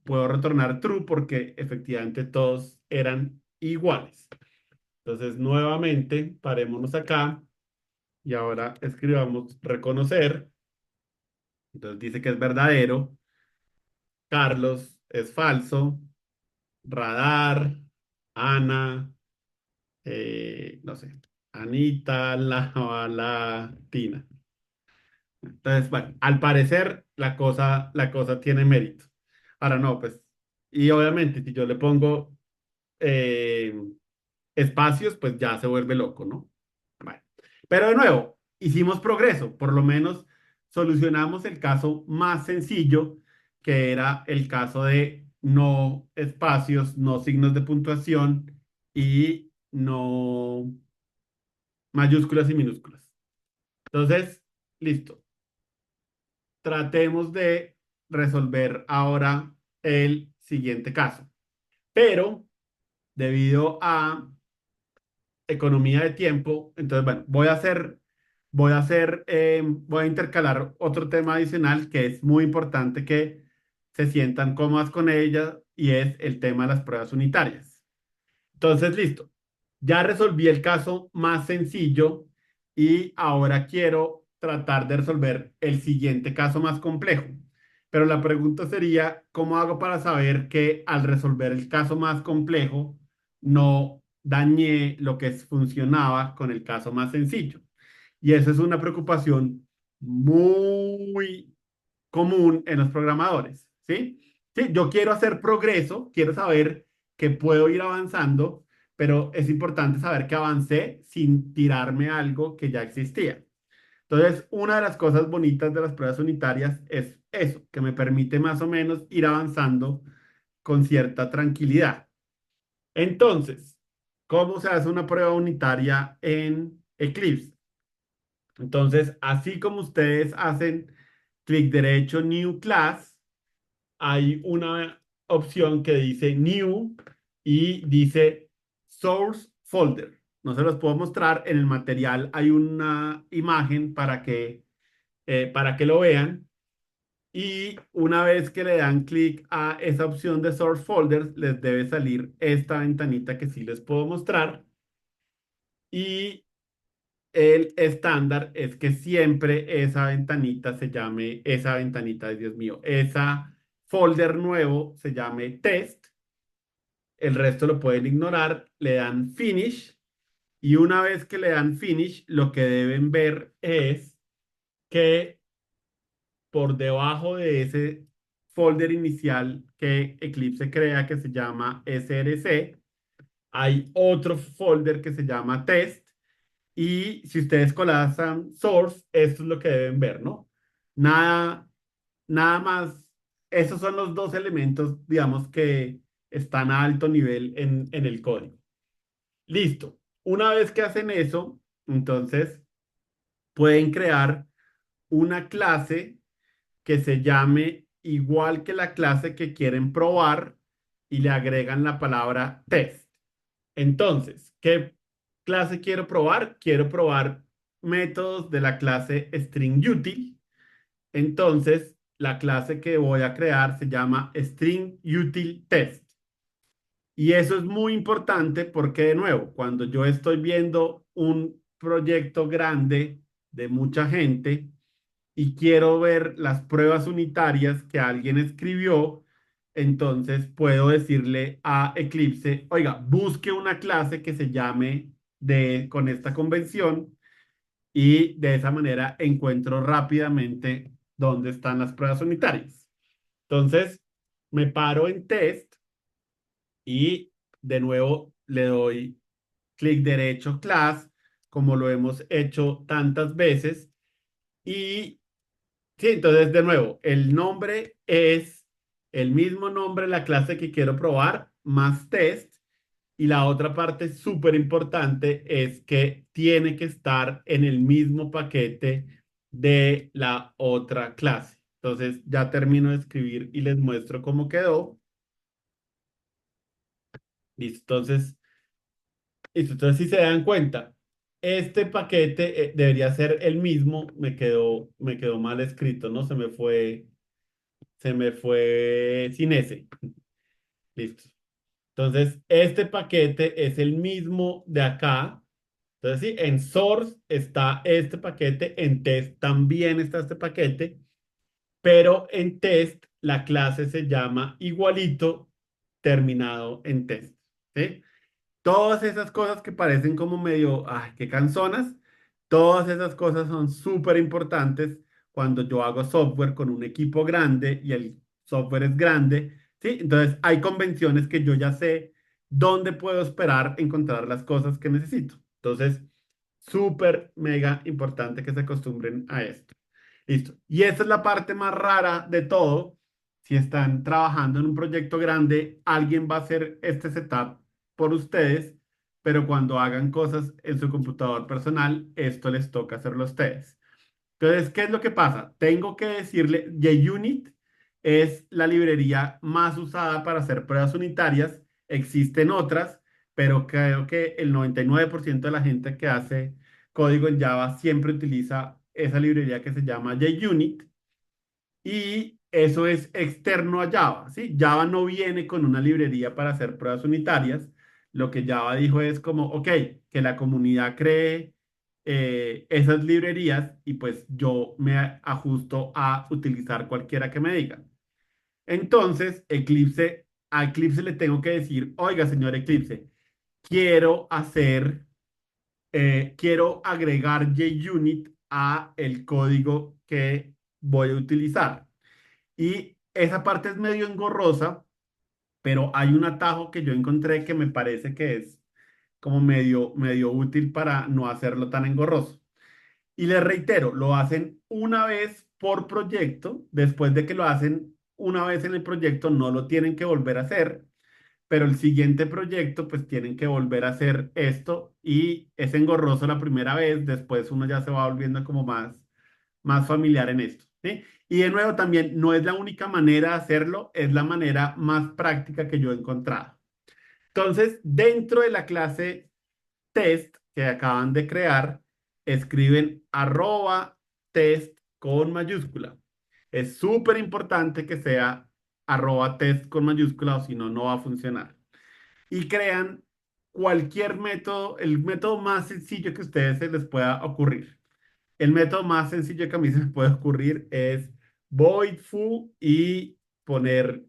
puedo retornar true porque efectivamente todos eran iguales. Entonces, nuevamente, parémonos acá y ahora escribamos reconocer. Entonces dice que es verdadero. Carlos es falso. Radar, Ana, no sé, Anita, la Tina. Entonces, bueno, al parecer la cosa tiene mérito. Ahora no, pues, y obviamente si yo le pongo eh, espacios, pues ya se vuelve loco, ¿no? Bueno, pero de nuevo, hicimos progreso, por lo menos solucionamos el caso más sencillo, que era el caso de no espacios, no signos de puntuación y no mayúsculas y minúsculas. Entonces, listo. Tratemos de resolver ahora el siguiente caso. Pero debido a economía de tiempo, entonces, bueno, voy a intercalar otro tema adicional que es muy importante que se sientan cómodas con ella y es el tema de las pruebas unitarias. Entonces, listo. Ya resolví el caso más sencillo y ahora quiero tratar de resolver el siguiente caso más complejo. Pero la pregunta sería, ¿cómo hago para saber que al resolver el caso más complejo no dañé lo que funcionaba con el caso más sencillo? Y esa es una preocupación muy común en los programadores, ¿sí? Sí, yo quiero hacer progreso, quiero saber que puedo ir avanzando, pero es importante saber que avancé sin tirarme algo que ya existía. Entonces, una de las cosas bonitas de las pruebas unitarias es eso, que me permite más o menos ir avanzando con cierta tranquilidad. Entonces, ¿cómo se hace una prueba unitaria en Eclipse? Entonces, así como ustedes hacen clic derecho, New Class, hay una opción que dice New y dice Source Folder. No se los puedo mostrar. En el material hay una imagen para que lo vean. Y una vez que le dan clic a esa opción de Source Folder, les debe salir esta ventanita que sí les puedo mostrar. Y el estándar es que siempre esa ventanita se llame, esa ventanita, Dios mío, esa folder nuevo se llame test. El resto lo pueden ignorar, le dan finish y una vez que le dan finish, lo que deben ver es que por debajo de ese folder inicial que Eclipse crea que se llama src, hay otro folder que se llama test. Y si ustedes colapsan source, esto es lo que deben ver, ¿no? Nada, nada más. Esos son los dos elementos, digamos, que están a alto nivel en el código. Listo. Una vez que hacen eso, entonces pueden crear una clase que se llame igual que la clase que quieren probar y le agregan la palabra test. Entonces, ¿qué? clase quiero probar? Quiero probar métodos de la clase string util. Entonces, la clase que voy a crear se llama string util test. Y eso es muy importante porque, de nuevo, cuando yo estoy viendo un proyecto grande de mucha gente y quiero ver las pruebas unitarias que alguien escribió, entonces puedo decirle a Eclipse, oiga, busque una clase que se llame con esta convención y de esa manera encuentro rápidamente dónde están las pruebas unitarias. Entonces, me paro en test y de nuevo le doy clic derecho class, como lo hemos hecho tantas veces. Y sí, entonces de nuevo, el nombre es el mismo nombre de la clase que quiero probar, más test. Y la otra parte súper importante es que tiene que estar en el mismo paquete de la otra clase. Entonces ya termino de escribir y les muestro cómo quedó. Listo, entonces si se dan cuenta, este paquete debería ser el mismo. Me quedó mal escrito, ¿no? Se me fue sin ese. Listo. Entonces, este paquete es el mismo de acá. Entonces, sí, en source está este paquete, en test también está este paquete, pero en test la clase se llama igualito terminado en test. ¿Sí? Todas esas cosas que parecen como medio, ay, qué canzonas, todas esas cosas son súper importantes cuando yo hago software con un equipo grande y el software es grande, ¿sí? Entonces hay convenciones que yo ya sé dónde puedo esperar encontrar las cosas que necesito. Entonces, súper, mega importante que se acostumbren a esto. Listo. Y esa es la parte más rara de todo. Si están trabajando en un proyecto grande, alguien va a hacer este setup por ustedes, pero cuando hagan cosas en su computador personal, esto les toca hacerlo a ustedes. Entonces, ¿qué es lo que pasa? Tengo que decirle, JUnit es la librería más usada para hacer pruebas unitarias. Existen otras, pero creo que el 99% de la gente que hace código en Java siempre utiliza esa librería que se llama JUnit y eso es externo a Java, ¿sí? Java no viene con una librería para hacer pruebas unitarias. Lo que Java dijo es como, ok, que la comunidad cree esas librerías y pues yo me ajusto a utilizar cualquiera que me digan. Entonces, a Eclipse le tengo que decir, oiga, señor Eclipse, quiero agregar JUnit a el código que voy a utilizar. Y esa parte es medio engorrosa, pero hay un atajo que yo encontré que me parece que es como medio útil para no hacerlo tan engorroso. Y les reitero, lo hacen una vez por proyecto. Después de que lo hacen una vez en el proyecto, no lo tienen que volver a hacer, pero el siguiente proyecto, pues tienen que volver a hacer esto y es engorroso la primera vez, después uno ya se va volviendo como más familiar en esto, ¿sí? Y de nuevo, también no es la única manera de hacerlo, es la manera más práctica que yo he encontrado. Entonces, dentro de la clase test que acaban de crear, escriben @test con mayúscula. Es súper importante que sea @test con mayúscula o si no, no va a funcionar. Y crean cualquier método, el método más sencillo que a ustedes se les pueda ocurrir. El método más sencillo que a mí se me puede ocurrir es void foo y poner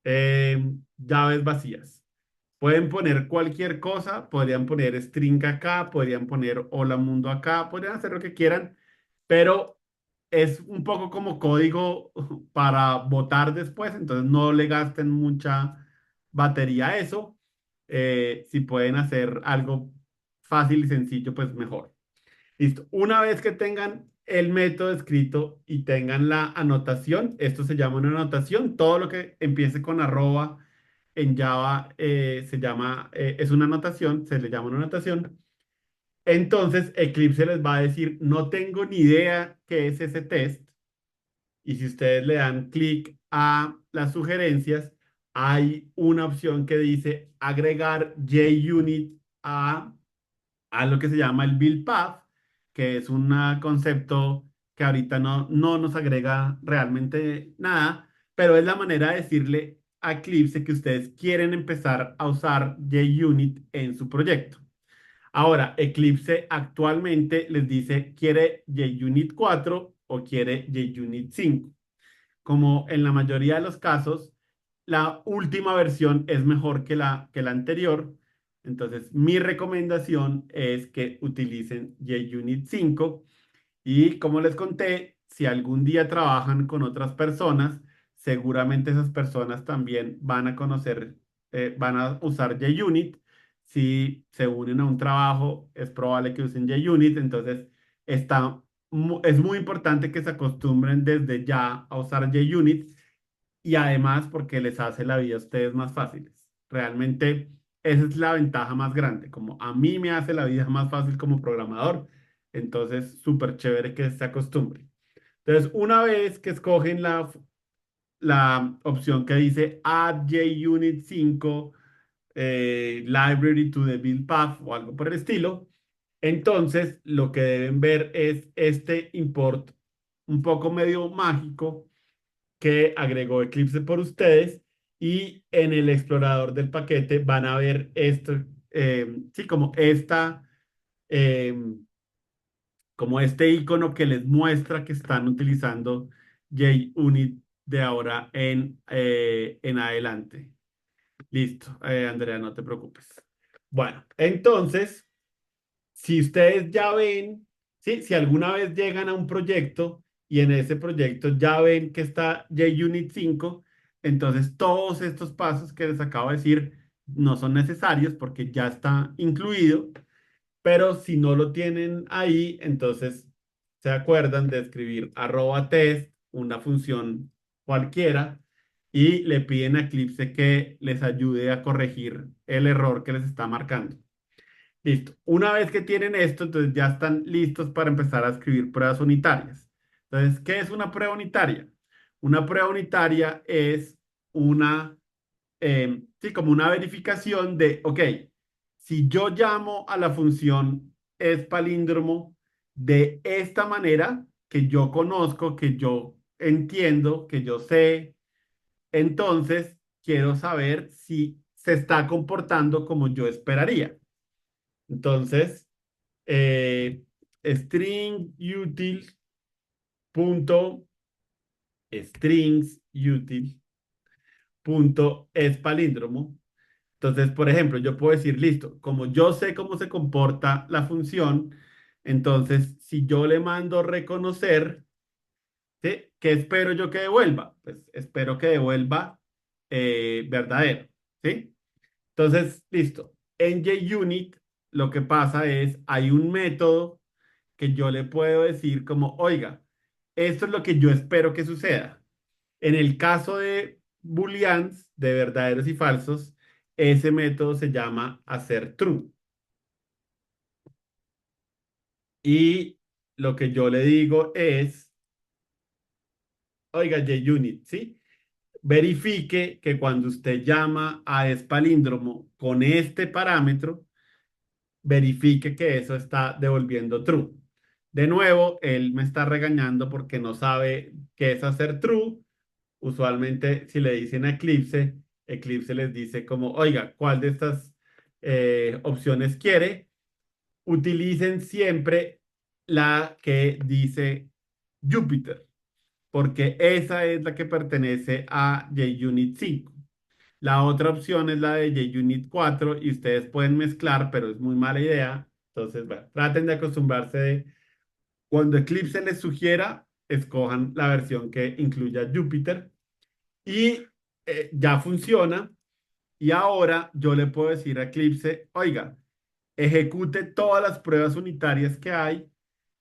llaves vacías. Pueden poner cualquier cosa, podrían poner string acá, podrían poner hola mundo acá, podrían hacer lo que quieran, pero es un poco como código para votar después, entonces no le gasten mucha batería a eso. Si pueden hacer algo fácil y sencillo, pues mejor. Listo. Una vez que tengan el método escrito y tengan la anotación, esto se llama una anotación. Todo lo que empiece con arroba en Java es una anotación, se le llama una anotación. Entonces Eclipse les va a decir, no tengo ni idea qué es ese test. Y si ustedes le dan clic a las sugerencias, hay una opción que dice agregar JUnit a a lo que se llama el build path, que es un concepto que ahorita no nos agrega realmente nada, pero es la manera de decirle a Eclipse que ustedes quieren empezar a usar JUnit en su proyecto. Ahora, Eclipse actualmente les dice, ¿quiere JUnit 4 o quiere JUnit 5? Como en la mayoría de los casos, la última versión es mejor que la anterior. Entonces, mi recomendación es que utilicen JUnit 5 y como les conté, si algún día trabajan con otras personas, seguramente esas personas también van a conocer, van a usar JUnit. Si se unen a un trabajo, es probable que usen JUnit. Entonces, es muy importante que se acostumbren desde ya a usar JUnit y además porque les hace la vida a ustedes más fáciles. Realmente esa es la ventaja más grande. Como a mí me hace la vida más fácil como programador, entonces súper chévere que se acostumbren. Entonces, una vez que escogen la opción que dice Add JUnit 5 Library to the Build Path o algo por el estilo, entonces lo que deben ver es este import un poco medio mágico que agregó Eclipse por ustedes y en el explorador del paquete van a ver esto, sí, eh, como este icono que les muestra que están utilizando JUnit de ahora en adelante. Listo, Andrea, no te preocupes. Bueno, entonces, si ustedes ya ven, ¿sí? Si alguna vez llegan a un proyecto y en ese proyecto ya ven que está JUnit 5, entonces todos estos pasos que les acabo de decir no son necesarios porque ya está incluido, pero si no lo tienen ahí, entonces se acuerdan de escribir @test, una función cualquiera, y le piden a Eclipse que les ayude a corregir el error que les está marcando. Listo. Una vez que tienen esto, entonces ya están listos para empezar a escribir pruebas unitarias. Entonces, ¿qué es una prueba unitaria? Una prueba unitaria es sí, como una verificación de, ok, si yo llamo a la función es palíndromo de esta manera que yo conozco, que yo entiendo, que yo sé, entonces quiero saber si se está comportando como yo esperaría. Entonces, eh, string util punto strings util punto es palíndromo. Entonces, por ejemplo, yo puedo decir, listo, como yo sé cómo se comporta la función, entonces si yo le mando reconocer, ¿sí? ¿Qué espero yo que devuelva? Pues espero que devuelva verdadero, ¿sí? Entonces, listo. En JUnit lo que pasa es, hay un método que yo le puedo decir como, oiga, esto es lo que yo espero que suceda. En el caso de booleans, de verdaderos y falsos, ese método se llama hacer true. Y lo que yo le digo es, oiga, JUnit, ¿sí? Verifique que cuando usted llama a espalíndromo con este parámetro, verifique que eso está devolviendo true. De nuevo, él me está regañando porque no sabe qué es hacer true. Usualmente, si le dicen a Eclipse, Eclipse les dice como, oiga, ¿cuál de estas opciones quiere? Utilicen siempre la que dice Jupyter, porque esa es la que pertenece a JUnit 5. La otra opción es la de JUnit 4 y ustedes pueden mezclar, pero es muy mala idea. Entonces, bueno, traten de acostumbrarse cuando Eclipse les sugiera, escojan la versión que incluya Jupyter y ya funciona. Y ahora yo le puedo decir a Eclipse, oiga, ejecute todas las pruebas unitarias que hay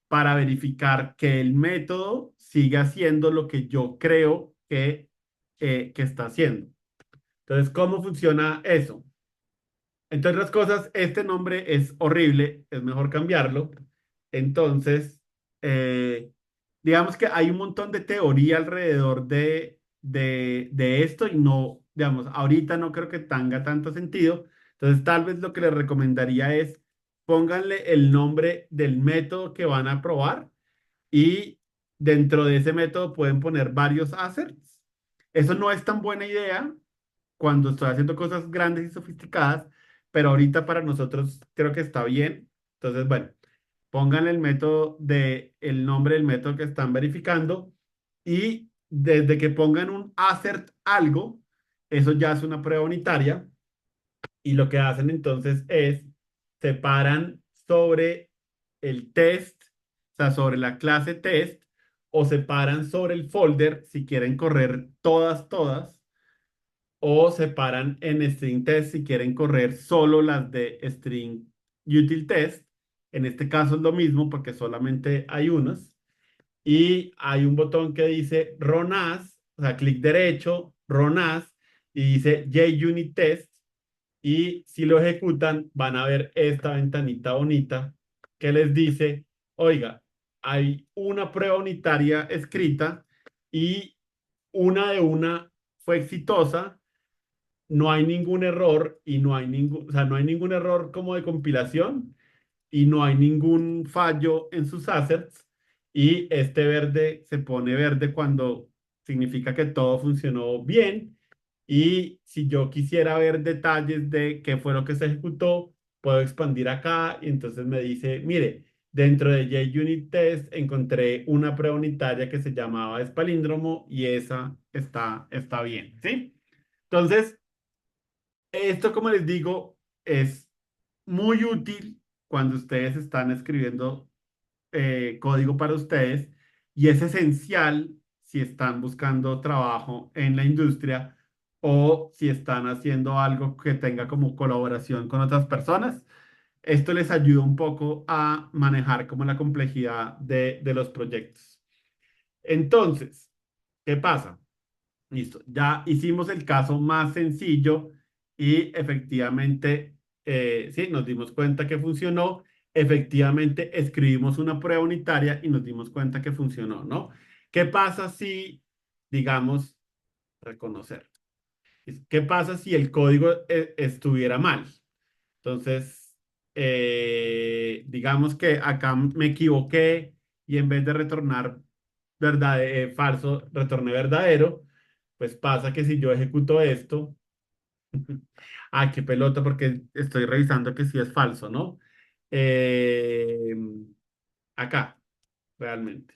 para verificar que el método siga haciendo lo que yo creo que está haciendo. Entonces, ¿cómo funciona eso? Entre otras cosas, este nombre es horrible, es mejor cambiarlo. Entonces, eh, digamos que hay un montón de teoría alrededor de esto y no, digamos, ahorita no creo que tenga tanto sentido. Entonces, tal vez lo que les recomendaría es pónganle el nombre del método que van a probar y dentro de ese método pueden poner varios asserts. Eso no es tan buena idea cuando estoy haciendo cosas grandes y sofisticadas, pero ahorita para nosotros creo que está bien. Entonces, bueno, pongan el método el nombre del método que están verificando y desde que pongan un assert algo, eso ya es una prueba unitaria y lo que hacen entonces es separan sobre el test, o sea, sobre la clase test, o separan sobre el folder si quieren correr todas, o separan en string test si quieren correr solo las de string util test. En este caso es lo mismo porque solamente hay unos. Y hay un botón que dice Run As, o sea, clic derecho, Run As, y dice JUnit Test. Y si lo ejecutan, van a ver esta ventanita bonita que les dice, oiga, hay una prueba unitaria escrita y una de una fue exitosa, no hay ningún error y no hay ningún, o sea, no hay ningún error como de compilación y no hay ningún fallo en sus assets y este verde se pone verde cuando significa que todo funcionó bien y si yo quisiera ver detalles de qué fue lo que se ejecutó, puedo expandir acá y entonces me dice, mire, dentro de JUnit Test encontré una prueba unitaria que se llamaba espalíndromo y esa está bien, ¿sí? Entonces, esto, como les digo, es muy útil cuando ustedes están escribiendo código para ustedes y es esencial si están buscando trabajo en la industria o si están haciendo algo que tenga como colaboración con otras personas. Esto les ayuda un poco a manejar como la complejidad de los proyectos. Entonces, ¿qué pasa? Listo, ya hicimos el caso más sencillo y efectivamente, sí, nos dimos cuenta que funcionó. Efectivamente, escribimos una prueba unitaria y nos dimos cuenta que funcionó, ¿no? ¿Qué pasa si, digamos, reconocer? ¿Qué pasa si el código estuviera mal? Entonces, digamos que acá me equivoqué y en vez de retornar falso, retorné verdadero, pues pasa que si yo ejecuto esto, ah, qué pelota, porque estoy revisando que sí es falso, ¿no? Eh, acá, realmente.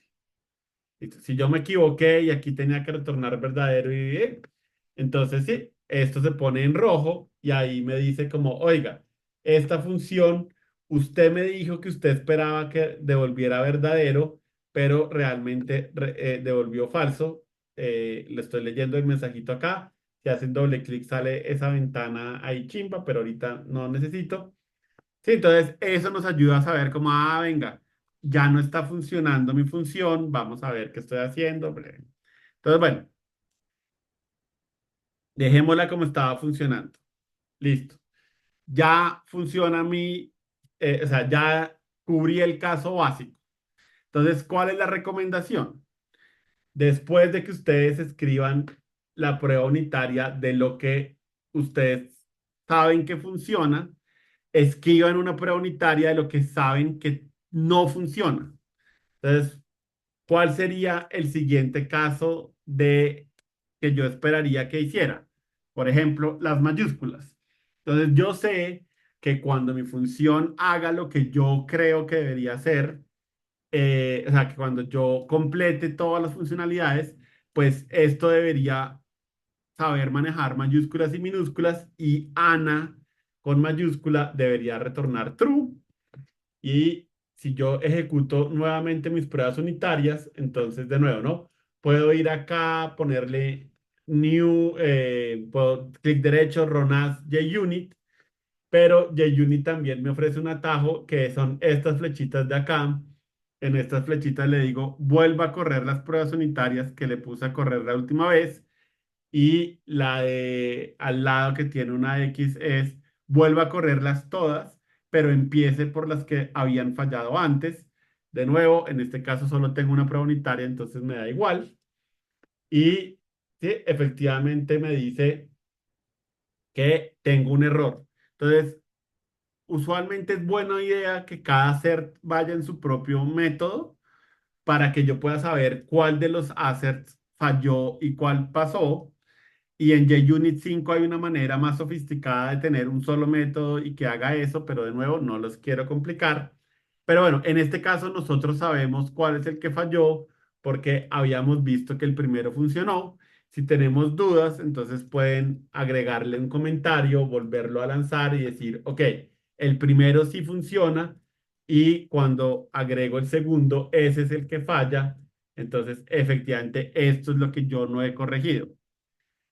Listo. Si yo me equivoqué y aquí tenía que retornar verdadero entonces sí, esto se pone en rojo y ahí me dice como, oiga, esta función, usted me dijo que usted esperaba que devolviera verdadero, pero realmente devolvió falso. Le estoy leyendo el mensajito acá. Si hacen doble clic sale esa ventana ahí chimba, pero ahorita no necesito. Sí, entonces eso nos ayuda a saber cómo, ah, venga, ya no está funcionando mi función, vamos a ver qué estoy haciendo. Entonces, bueno, dejémosla como estaba funcionando. Listo. Ya funciona o sea, ya cubrí el caso básico. Entonces, ¿cuál es la recomendación? Después de que ustedes escriban la prueba unitaria de lo que ustedes saben que funciona, escriban una prueba unitaria de lo que saben que no funciona. Entonces, ¿cuál sería el siguiente caso de que yo esperaría que hiciera? Por ejemplo, las mayúsculas. Entonces, yo sé que cuando mi función haga lo que yo creo que debería hacer, o sea, que cuando yo complete todas las funcionalidades, pues esto debería saber manejar mayúsculas y minúsculas y Ana con mayúscula debería retornar true. Y si yo ejecuto nuevamente mis pruebas unitarias, entonces de nuevo, ¿no? Puedo ir acá, ponerle new, puedo clic derecho, run as JUnit, pero JUnit también me ofrece un atajo que son estas flechitas de acá. En estas flechitas le digo, vuelva a correr las pruebas unitarias que le puse a correr la última vez y la de al lado que tiene una X es vuelva a correrlas todas, pero empiece por las que habían fallado antes. De nuevo, en este caso solo tengo una prueba unitaria, entonces me da igual. Y sí, efectivamente me dice que tengo un error. Entonces, usualmente es buena idea que cada CERT vaya en su propio método para que yo pueda saber cuál de los asserts falló y cuál pasó. Y en JUnit 5 hay una manera más sofisticada de tener un solo método y que haga eso, pero de nuevo no los quiero complicar. Pero bueno, en este caso nosotros sabemos cuál es el que falló porque habíamos visto que el primero funcionó. Si tenemos dudas, entonces pueden agregarle un comentario, volverlo a lanzar y decir, ok, el primero sí funciona y cuando agrego el segundo, ese es el que falla. Entonces, efectivamente, esto es lo que yo no he corregido.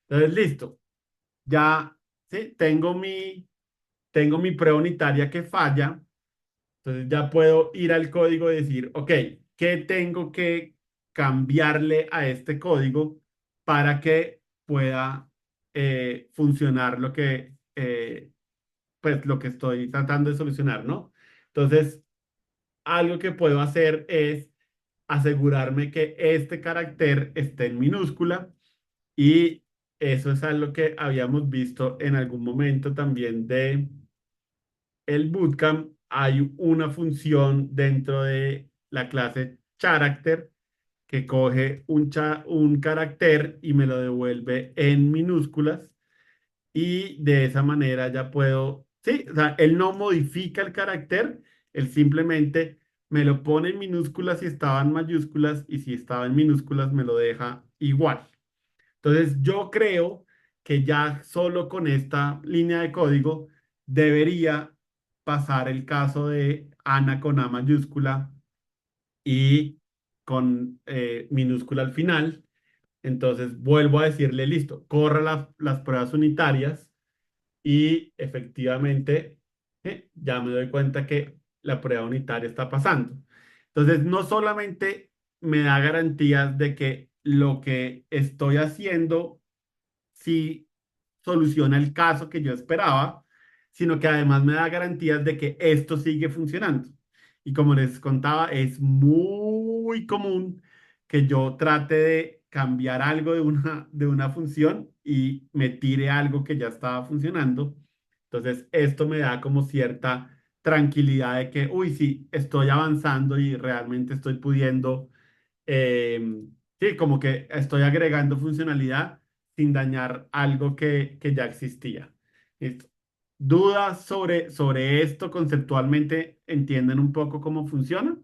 Entonces, listo. Ya, sí, tengo mi prueba unitaria que falla. Entonces ya puedo ir al código y decir, ok, ¿qué tengo que cambiarle a este código para que pueda funcionar pues, lo que estoy tratando de solucionar, ¿no? Entonces, algo que puedo hacer es asegurarme que este carácter esté en minúscula y eso es algo que habíamos visto en algún momento también de el bootcamp. Hay una función dentro de la clase character que coge un carácter y me lo devuelve en minúsculas y de esa manera ya puedo, sí, o sea, él no modifica el carácter, él simplemente me lo pone en minúsculas si estaba en mayúsculas y si estaba en minúsculas me lo deja igual. Entonces, yo creo que ya solo con esta línea de código debería pasar el caso de Ana con A mayúscula y con minúscula al final. Entonces, vuelvo a decirle, listo, corra las pruebas unitarias y efectivamente ya me doy cuenta que la prueba unitaria está pasando. Entonces, no solamente me da garantías de que lo que estoy haciendo sí soluciona el caso que yo esperaba, sino que además me da garantías de que esto sigue funcionando. Y como les contaba, es muy común que yo trate de cambiar algo de una función y me tire algo que ya estaba funcionando. Entonces, esto me da como cierta tranquilidad de que, uy, sí, estoy avanzando y realmente estoy pudiendo sí, como que estoy agregando funcionalidad sin dañar algo que ya existía. ¿Listo? ¿Dudas sobre esto conceptualmente? ¿Entienden un poco cómo funciona?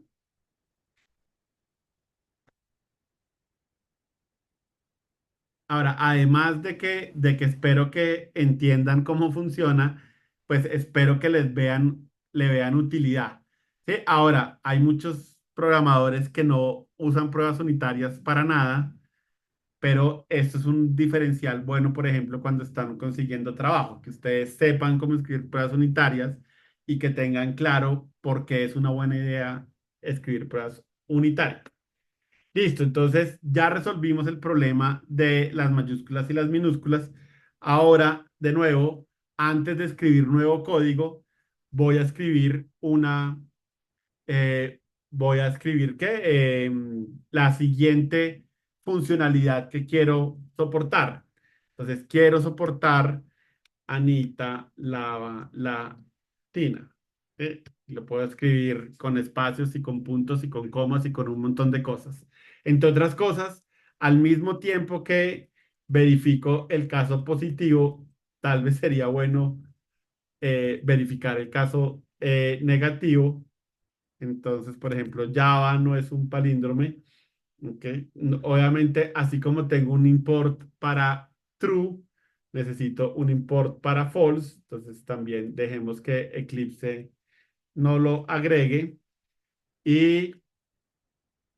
Ahora, además de que espero que entiendan cómo funciona, pues espero que le vean utilidad. ¿Sí? Ahora, hay muchos programadores que no usan pruebas unitarias para nada, pero esto es un diferencial bueno, por ejemplo, cuando están consiguiendo trabajo, que ustedes sepan cómo escribir pruebas unitarias y que tengan claro por qué es una buena idea escribir pruebas unitarias. Listo, entonces ya resolvimos el problema de las mayúsculas y las minúsculas. Ahora, de nuevo, antes de escribir nuevo código, voy a escribir eh, voy a escribir la siguiente funcionalidad que quiero soportar. Entonces, quiero soportar Anita lava la tina. Lo puedo escribir con espacios y con puntos y con comas y con un montón de cosas. Entre otras cosas, al mismo tiempo que verifico el caso positivo, tal vez sería bueno verificar el caso negativo. Entonces, por ejemplo, Java no es un palíndrome. ¿Ok? Obviamente, así como tengo un import para true, necesito un import para false. Entonces, también dejemos que Eclipse no lo agregue. Y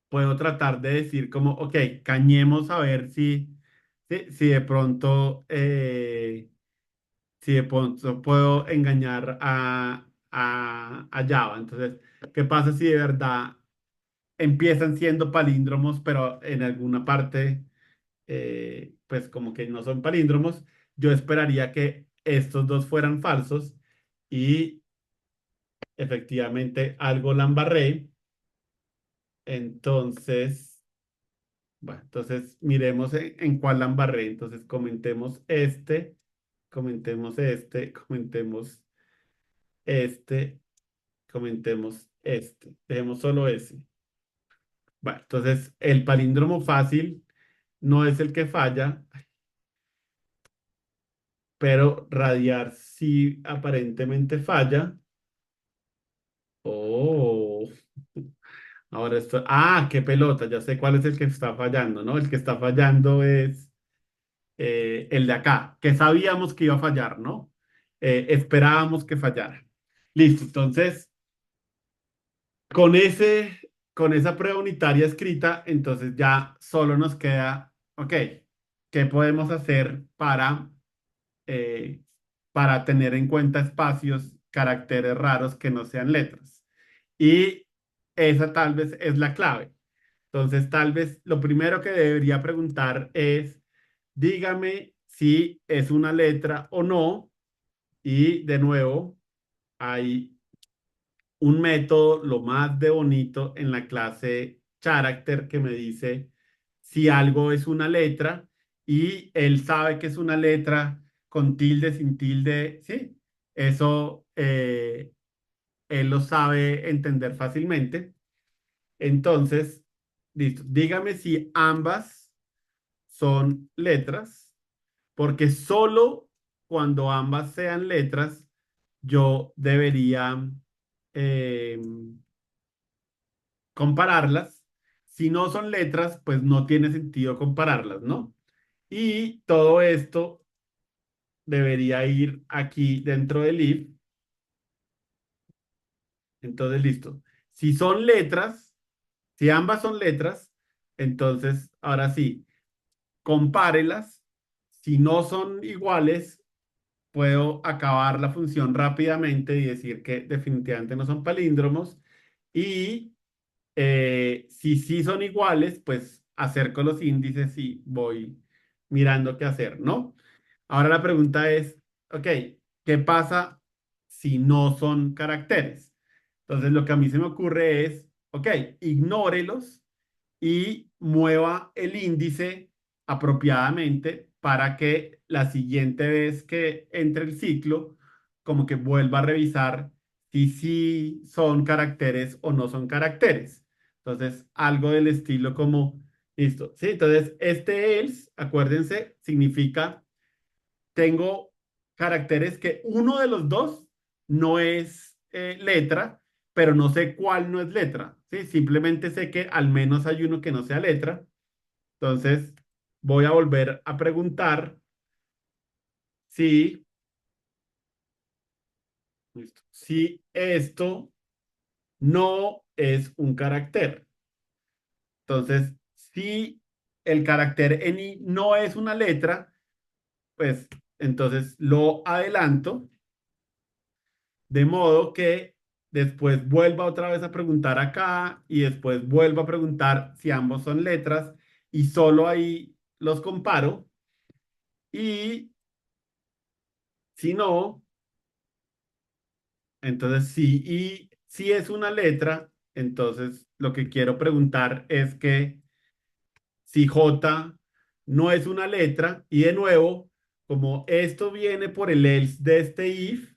puedo tratar de decir como, ok, cañemos a ver si de pronto, si de pronto puedo engañar a Java. Entonces, ¿qué pasa si de verdad empiezan siendo palíndromos, pero en alguna parte, pues como que no son palíndromos? Yo esperaría que estos dos fueran falsos y efectivamente algo la embarré. Entonces, bueno, entonces miremos en cuál la embarré. Entonces comentemos este, comentemos este, comentemos este, comentemos este, dejemos solo ese. Bueno, entonces el palíndromo fácil no es el que falla, pero radiar sí aparentemente falla. Oh, ahora esto, qué pelota, ya sé cuál es el que está fallando, ¿no? El que está fallando es el de acá, que sabíamos que iba a fallar, ¿no? Esperábamos que fallara. Listo, entonces, con con esa prueba unitaria escrita, entonces ya solo nos queda, ok, ¿qué podemos hacer eh, para tener en cuenta espacios, caracteres raros que no sean letras? Y esa tal vez es la clave. Entonces, tal vez lo primero que debería preguntar es, dígame si es una letra o no. Y de nuevo, hay un método, lo más de bonito en la clase character que me dice si algo es una letra y él sabe que es una letra con tilde, sin tilde, sí, eso él lo sabe entender fácilmente. Entonces, listo, dígame si ambas son letras, porque solo cuando ambas sean letras, yo debería eh, compararlas. Si no son letras, pues no tiene sentido compararlas, ¿no? Y todo esto debería ir aquí dentro del if. Entonces, listo. Si son letras, si ambas son letras, entonces, ahora sí, compárelas. Si no son iguales, puedo acabar la función rápidamente y decir que definitivamente no son palíndromos. Y si sí son iguales, pues acerco los índices y voy mirando qué hacer, ¿no? Ahora la pregunta es, ok, ¿qué pasa si no son caracteres? Entonces lo que a mí se me ocurre es, ok, ignórelos y mueva el índice apropiadamente para que la siguiente vez que entre el ciclo, como que vuelva a revisar si sí son caracteres o no son caracteres. Entonces, algo del estilo como, listo, sí, entonces este else, acuérdense, significa tengo caracteres que uno de los dos no es letra, pero no sé cuál no es letra, ¿sí? Simplemente sé que al menos hay uno que no sea letra. Entonces, voy a volver a preguntar si, listo, si esto no es un carácter. Entonces, si el carácter en no es una letra, pues entonces lo adelanto. De modo que después vuelva otra vez a preguntar acá y después vuelva a preguntar si ambos son letras y solo ahí los comparo. Y si no, entonces sí. Y si es una letra, entonces lo que quiero preguntar es que si J no es una letra y de nuevo, como esto viene por el else de este if,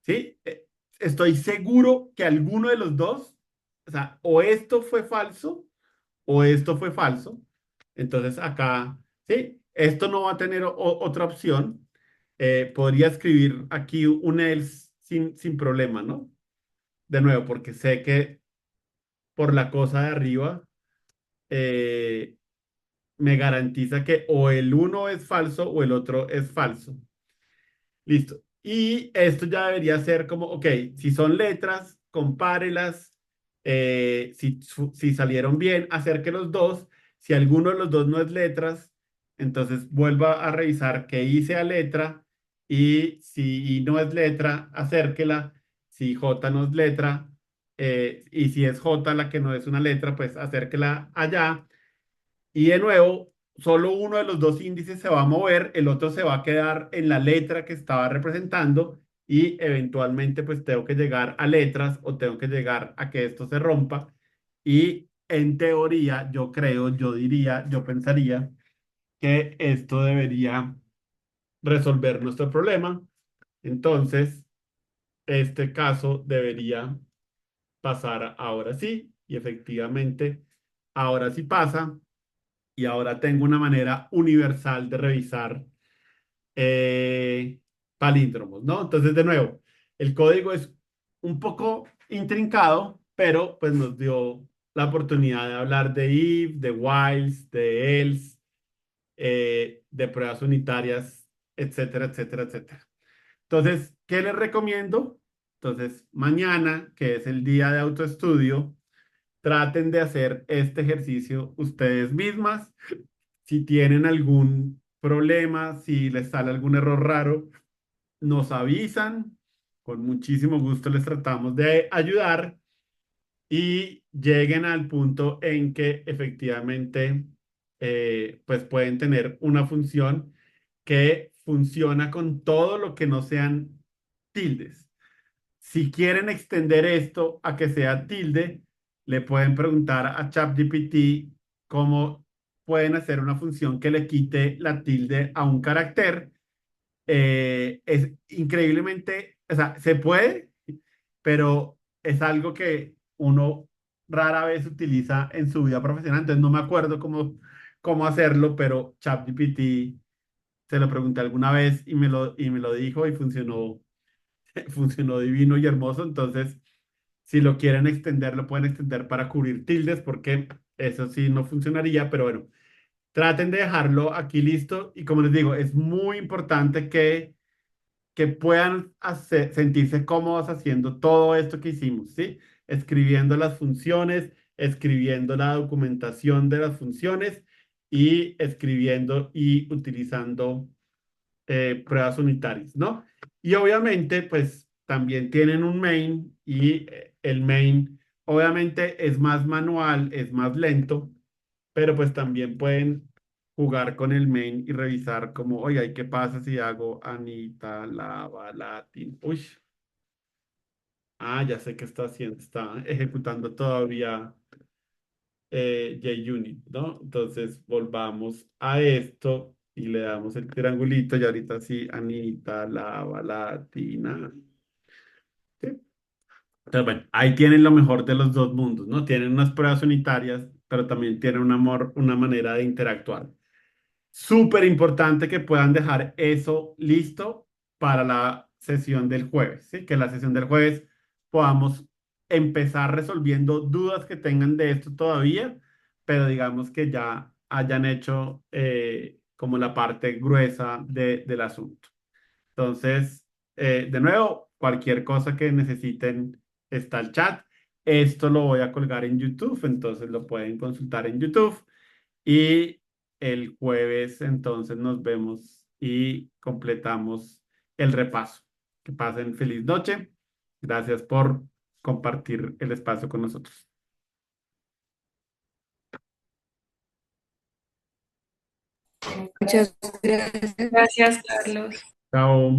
¿sí? Estoy seguro que alguno de los dos, o sea, o esto fue falso o esto fue falso. Entonces acá, ¿sí? Esto no va a tener otra opción. Podría escribir aquí un else sin problema, ¿no? De nuevo, porque sé que por la cosa de arriba eh, me garantiza que o el uno es falso o el otro es falso. Listo. Y esto ya debería ser como, ok, si son letras, compárelas, si salieron bien, acerque los dos. Si alguno de los dos no es letras, entonces vuelva a revisar qué hice a letra y si no es letra, acérquela. Si J no es letra y si es J la que no es una letra, pues acérquela allá. Y de nuevo, solo uno de los dos índices se va a mover, el otro se va a quedar en la letra que estaba representando y eventualmente pues tengo que llegar a letras o tengo que llegar a que esto se rompa. Y en teoría, yo creo, yo diría, yo pensaría que esto debería resolver nuestro problema. Entonces, este caso debería pasar ahora sí, y efectivamente, ahora sí pasa, y ahora tengo una manera universal de revisar palíndromos, ¿no? Entonces, de nuevo, el código es un poco intrincado, pero pues nos dio la oportunidad de hablar de if, de whiles, de else, de pruebas unitarias, etcétera, etcétera, etcétera. Entonces, ¿qué les recomiendo? Entonces, mañana, que es el día de autoestudio, traten de hacer este ejercicio ustedes mismas. Si tienen algún problema, si les sale algún error raro, nos avisan. Con muchísimo gusto les tratamos de ayudar y lleguen al punto en que efectivamente pues pueden tener una función que funciona con todo lo que no sean tildes. Si quieren extender esto a que sea tilde, le pueden preguntar a ChatGPT cómo pueden hacer una función que le quite la tilde a un carácter. Es increíblemente, o sea, se puede, pero es algo que uno rara vez utiliza en su vida profesional, entonces no me acuerdo cómo hacerlo, pero ChatGPT se lo pregunté alguna vez y me lo dijo y funcionó, funcionó divino y hermoso, entonces si lo quieren extender, lo pueden extender para cubrir tildes, porque eso sí no funcionaría, pero bueno, traten de dejarlo aquí listo y como les digo, es muy importante que puedan sentirse cómodos haciendo todo esto que hicimos, ¿sí? Escribiendo las funciones, escribiendo la documentación de las funciones y escribiendo y utilizando pruebas unitarias, ¿no? Y obviamente, pues también tienen un main y el main obviamente es más manual, es más lento, pero pues también pueden jugar con el main y revisar como, oiga, ¿y qué pasa si hago Anita, Lava, Latin? Uy, ya sé qué está haciendo, está ejecutando todavía JUnit, ¿no? Entonces volvamos a esto y le damos el triangulito y ahorita sí, Anita, Lava, Latina. ¿Sí? Entonces, bueno, ahí tienen lo mejor de los dos mundos, ¿no? Tienen unas pruebas unitarias, pero también tienen una manera de interactuar. Súper importante que puedan dejar eso listo para la sesión del jueves, ¿sí? Que la sesión del jueves podamos empezar resolviendo dudas que tengan de esto todavía, pero digamos que ya hayan hecho como la parte gruesa del asunto. Entonces, de nuevo, cualquier cosa que necesiten está el chat. Esto lo voy a colgar en YouTube, entonces lo pueden consultar en YouTube. Y el jueves entonces nos vemos y completamos el repaso. Que pasen feliz noche. Gracias por compartir el espacio con nosotros. Muchas gracias. Gracias, Carlos. Chao.